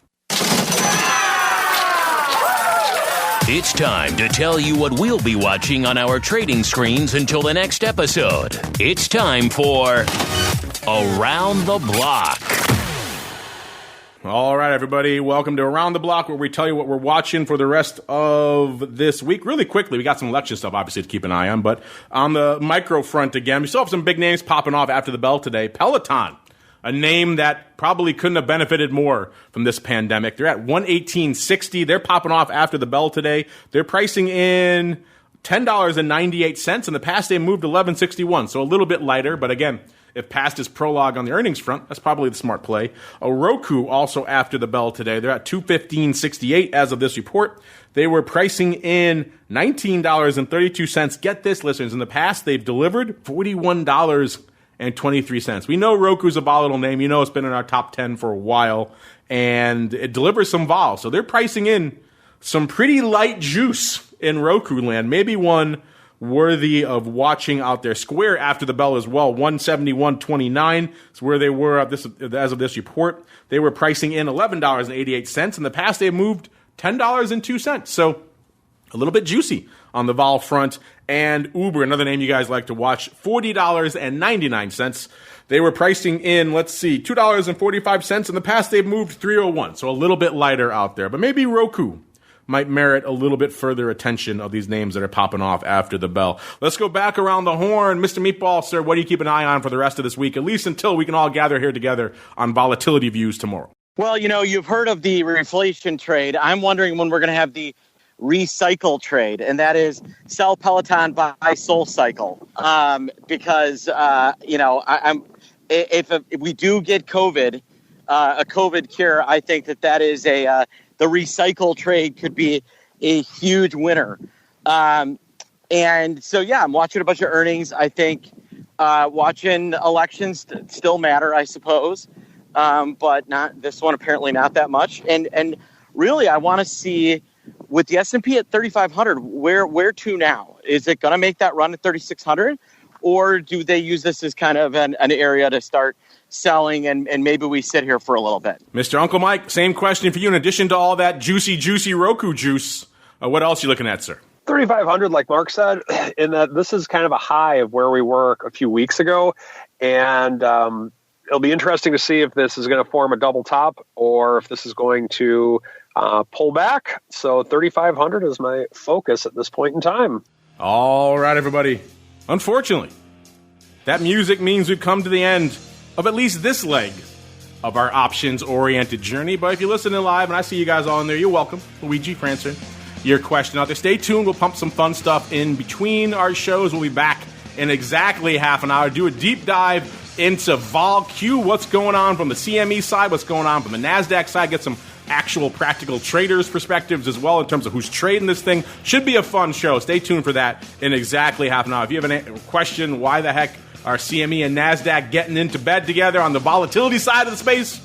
It's time to tell you what we'll be watching on our trading screens until the next episode. It's time for Around the Block. All right, everybody. Welcome to Around the Block, where we tell you what we're watching for the rest of this week. Really quickly, we got some election stuff, obviously, to keep an eye on. But on the micro front again, we still have some big names popping off after the bell today. Peloton, a name that probably couldn't have benefited more from this pandemic. They're at $118.60. They're popping off after the bell today. They're pricing in $10.98. In the past, they moved $11.61, so a little bit lighter. But again, if past is prologue on the earnings front, that's probably the smart play. Roku also after the bell today. They're at $215.68 as of this report. They were pricing in $19.32. Get this, listeners. In the past, they've delivered $41.50 $1.23. We know Roku's a volatile name. You know it's been in our top 10 for a while, and it delivers some vol. So they're pricing in some pretty light juice in Roku land. Maybe one worthy of watching out there. Square after the bell as well, 171.29 is where they were as of this report. They were pricing in $11.88. In the past, they moved $10.02. So a little bit juicy on the vol front. And Uber, another name you guys like to watch, $40.99. They were pricing in, $2.45. In the past, they've moved $3.01. So a little bit lighter out there. But maybe Roku might merit a little bit further attention of these names that are popping off after the bell. Let's go back around the horn. Mr. Meatball, sir, what do you keep an eye on for the rest of this week, at least until we can all gather here together on Volatility Views tomorrow? Well, you've heard of the reflation trade. I'm wondering when we're going to have the recycle trade, and that is sell Peloton, buy SoulCycle. Because, if we do get COVID, a COVID cure, I think that is the recycle trade could be a huge winner. And so, I'm watching a bunch of earnings. I think watching elections still matter, I suppose, but not this one, apparently not that much. And really, I want to see with the S&P at 3,500, where to now? Is it going to make that run at 3,600? Or do they use this as kind of an area to start selling and maybe we sit here for a little bit? Mr. Uncle Mike, same question for you. In addition to all that juicy Roku juice, what else are you looking at, sir? 3,500, like Mark said, in that this is kind of a high of where we were a few weeks ago. And it'll be interesting to see if this is going to form a double top or if this is going to pull back. So 3,500 is my focus at this point in time. All right, everybody. Unfortunately, that music means we've come to the end of at least this leg of our options-oriented journey. But if you're listening live, and I see you guys all in there, you're welcome. Luigi, for answering your question out there. Stay tuned. We'll pump some fun stuff in between our shows. We'll be back in exactly half an hour. Do a deep dive into VolQ, what's going on from the CME side, what's going on from the NASDAQ side, get some actual practical traders' perspectives as well in terms of who's trading this thing. Should be a fun show. Stay tuned for that in exactly half an hour. If you have a question, why the heck are CME and NASDAQ getting into bed together on the volatility side of the space?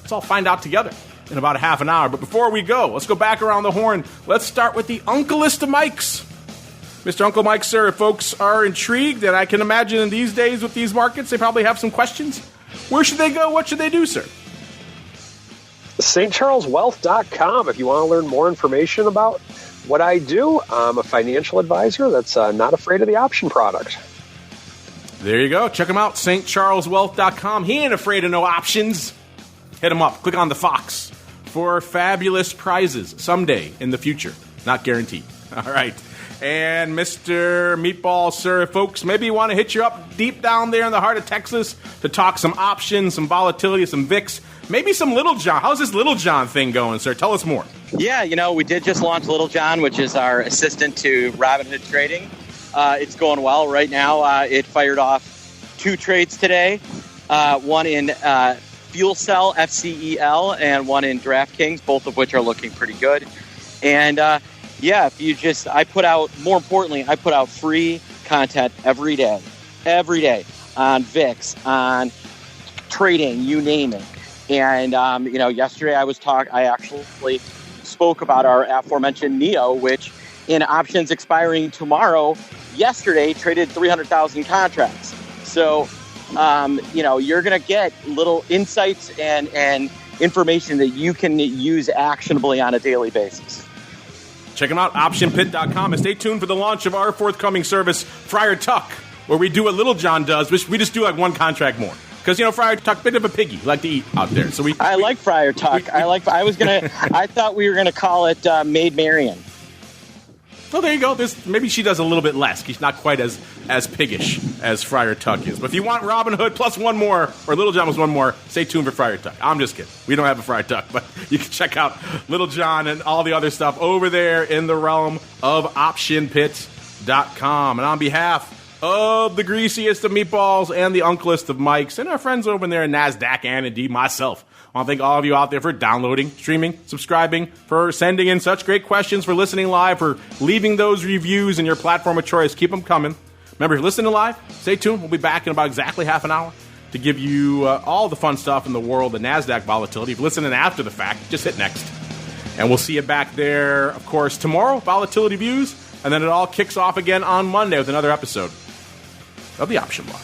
Let's all find out together in about a half an hour. But before we go, let's go back around the horn. Let's start with the Uncleist of Mikes. Mr. Uncle Mike, sir, if folks are intrigued, and I can imagine in these days with these markets, they probably have some questions. Where should they go? What should they do, sir? stcharleswealth.com if you want to learn more information about what I do. I'm a financial advisor that's not afraid of the option product. There you go. Check him out, stcharleswealth.com. He ain't afraid of no options. Hit him up. Click on the Fox for fabulous prizes someday in the future. Not guaranteed. All right. And Mr. Meatball, sir, folks, maybe you want to hit you up deep down there in the heart of Texas to talk some options, some volatility, some VIX, maybe some Little John. How's this Little John thing going, sir? Tell us more. Yeah, we did just launch Little John, which is our assistant to Robinhood trading. It's going well right now. It fired off 2 trades today, one in Fuel Cell, FCEL, and one in DraftKings, both of which are looking pretty good. And I put out free content every day on VIX, on trading, you name it. And, yesterday I actually spoke about our aforementioned NEO, which in options expiring tomorrow, yesterday traded 300,000 contracts. So, you're going to get little insights and information that you can use actionably on a daily basis. Check them out, optionpit.com, and stay tuned for the launch of our forthcoming service, Friar Tuck, where we do what Little John does, which we just do like one contract more. Because, Friar Tuck, bit of a piggy, like to eat out there. So I like Friar Tuck. I thought we were going to call it Maid Marian. Well, there you go. Maybe she does a little bit less. She's not quite as piggish as Friar Tuck is. But if you want Robin Hood plus one more, or Little John was one more, stay tuned for Friar Tuck. I'm just kidding. We don't have a Friar Tuck, but you can check out Little John and all the other stuff over there in the realm of optionpit.com. And on behalf of the greasiest of meatballs and the uncleist of Mikes and our friends over there in NASDAQ and indeed myself, I want to thank all of you out there for downloading, streaming, subscribing, for sending in such great questions, for listening live, for leaving those reviews in your platform of choice. Keep them coming. Remember, if you're listening live, stay tuned. We'll be back in about exactly half an hour to give you all the fun stuff in the world of NASDAQ volatility. If you're listening after the fact, just hit next. And we'll see you back there, of course, tomorrow, Volatility Views, and then it all kicks off again on Monday with another episode of the Option Block.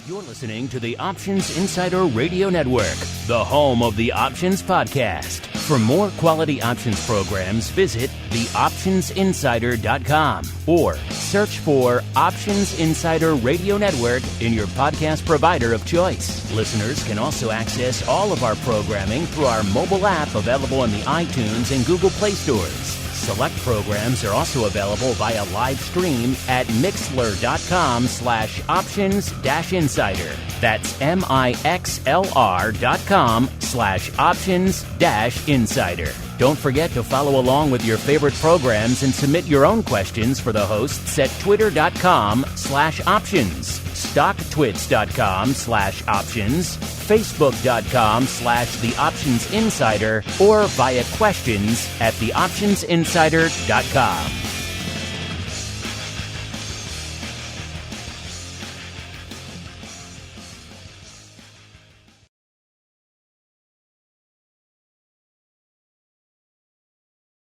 You're listening to the Options Insider Radio Network, the home of the Options Podcast. For more quality options programs, visit theoptionsinsider.com or search for Options Insider Radio Network in your podcast provider of choice. Listeners can also access all of our programming through our mobile app available in the iTunes and Google Play stores. Select programs are also available via live stream at mixlr.com/options-insider. That's mixlr.com/options-insider. Don't forget to follow along with your favorite programs and submit your own questions for the hosts at twitter.com/options, stocktwits.com/options, facebook.com/theoptionsinsider, or via questions at theoptionsinsider.com.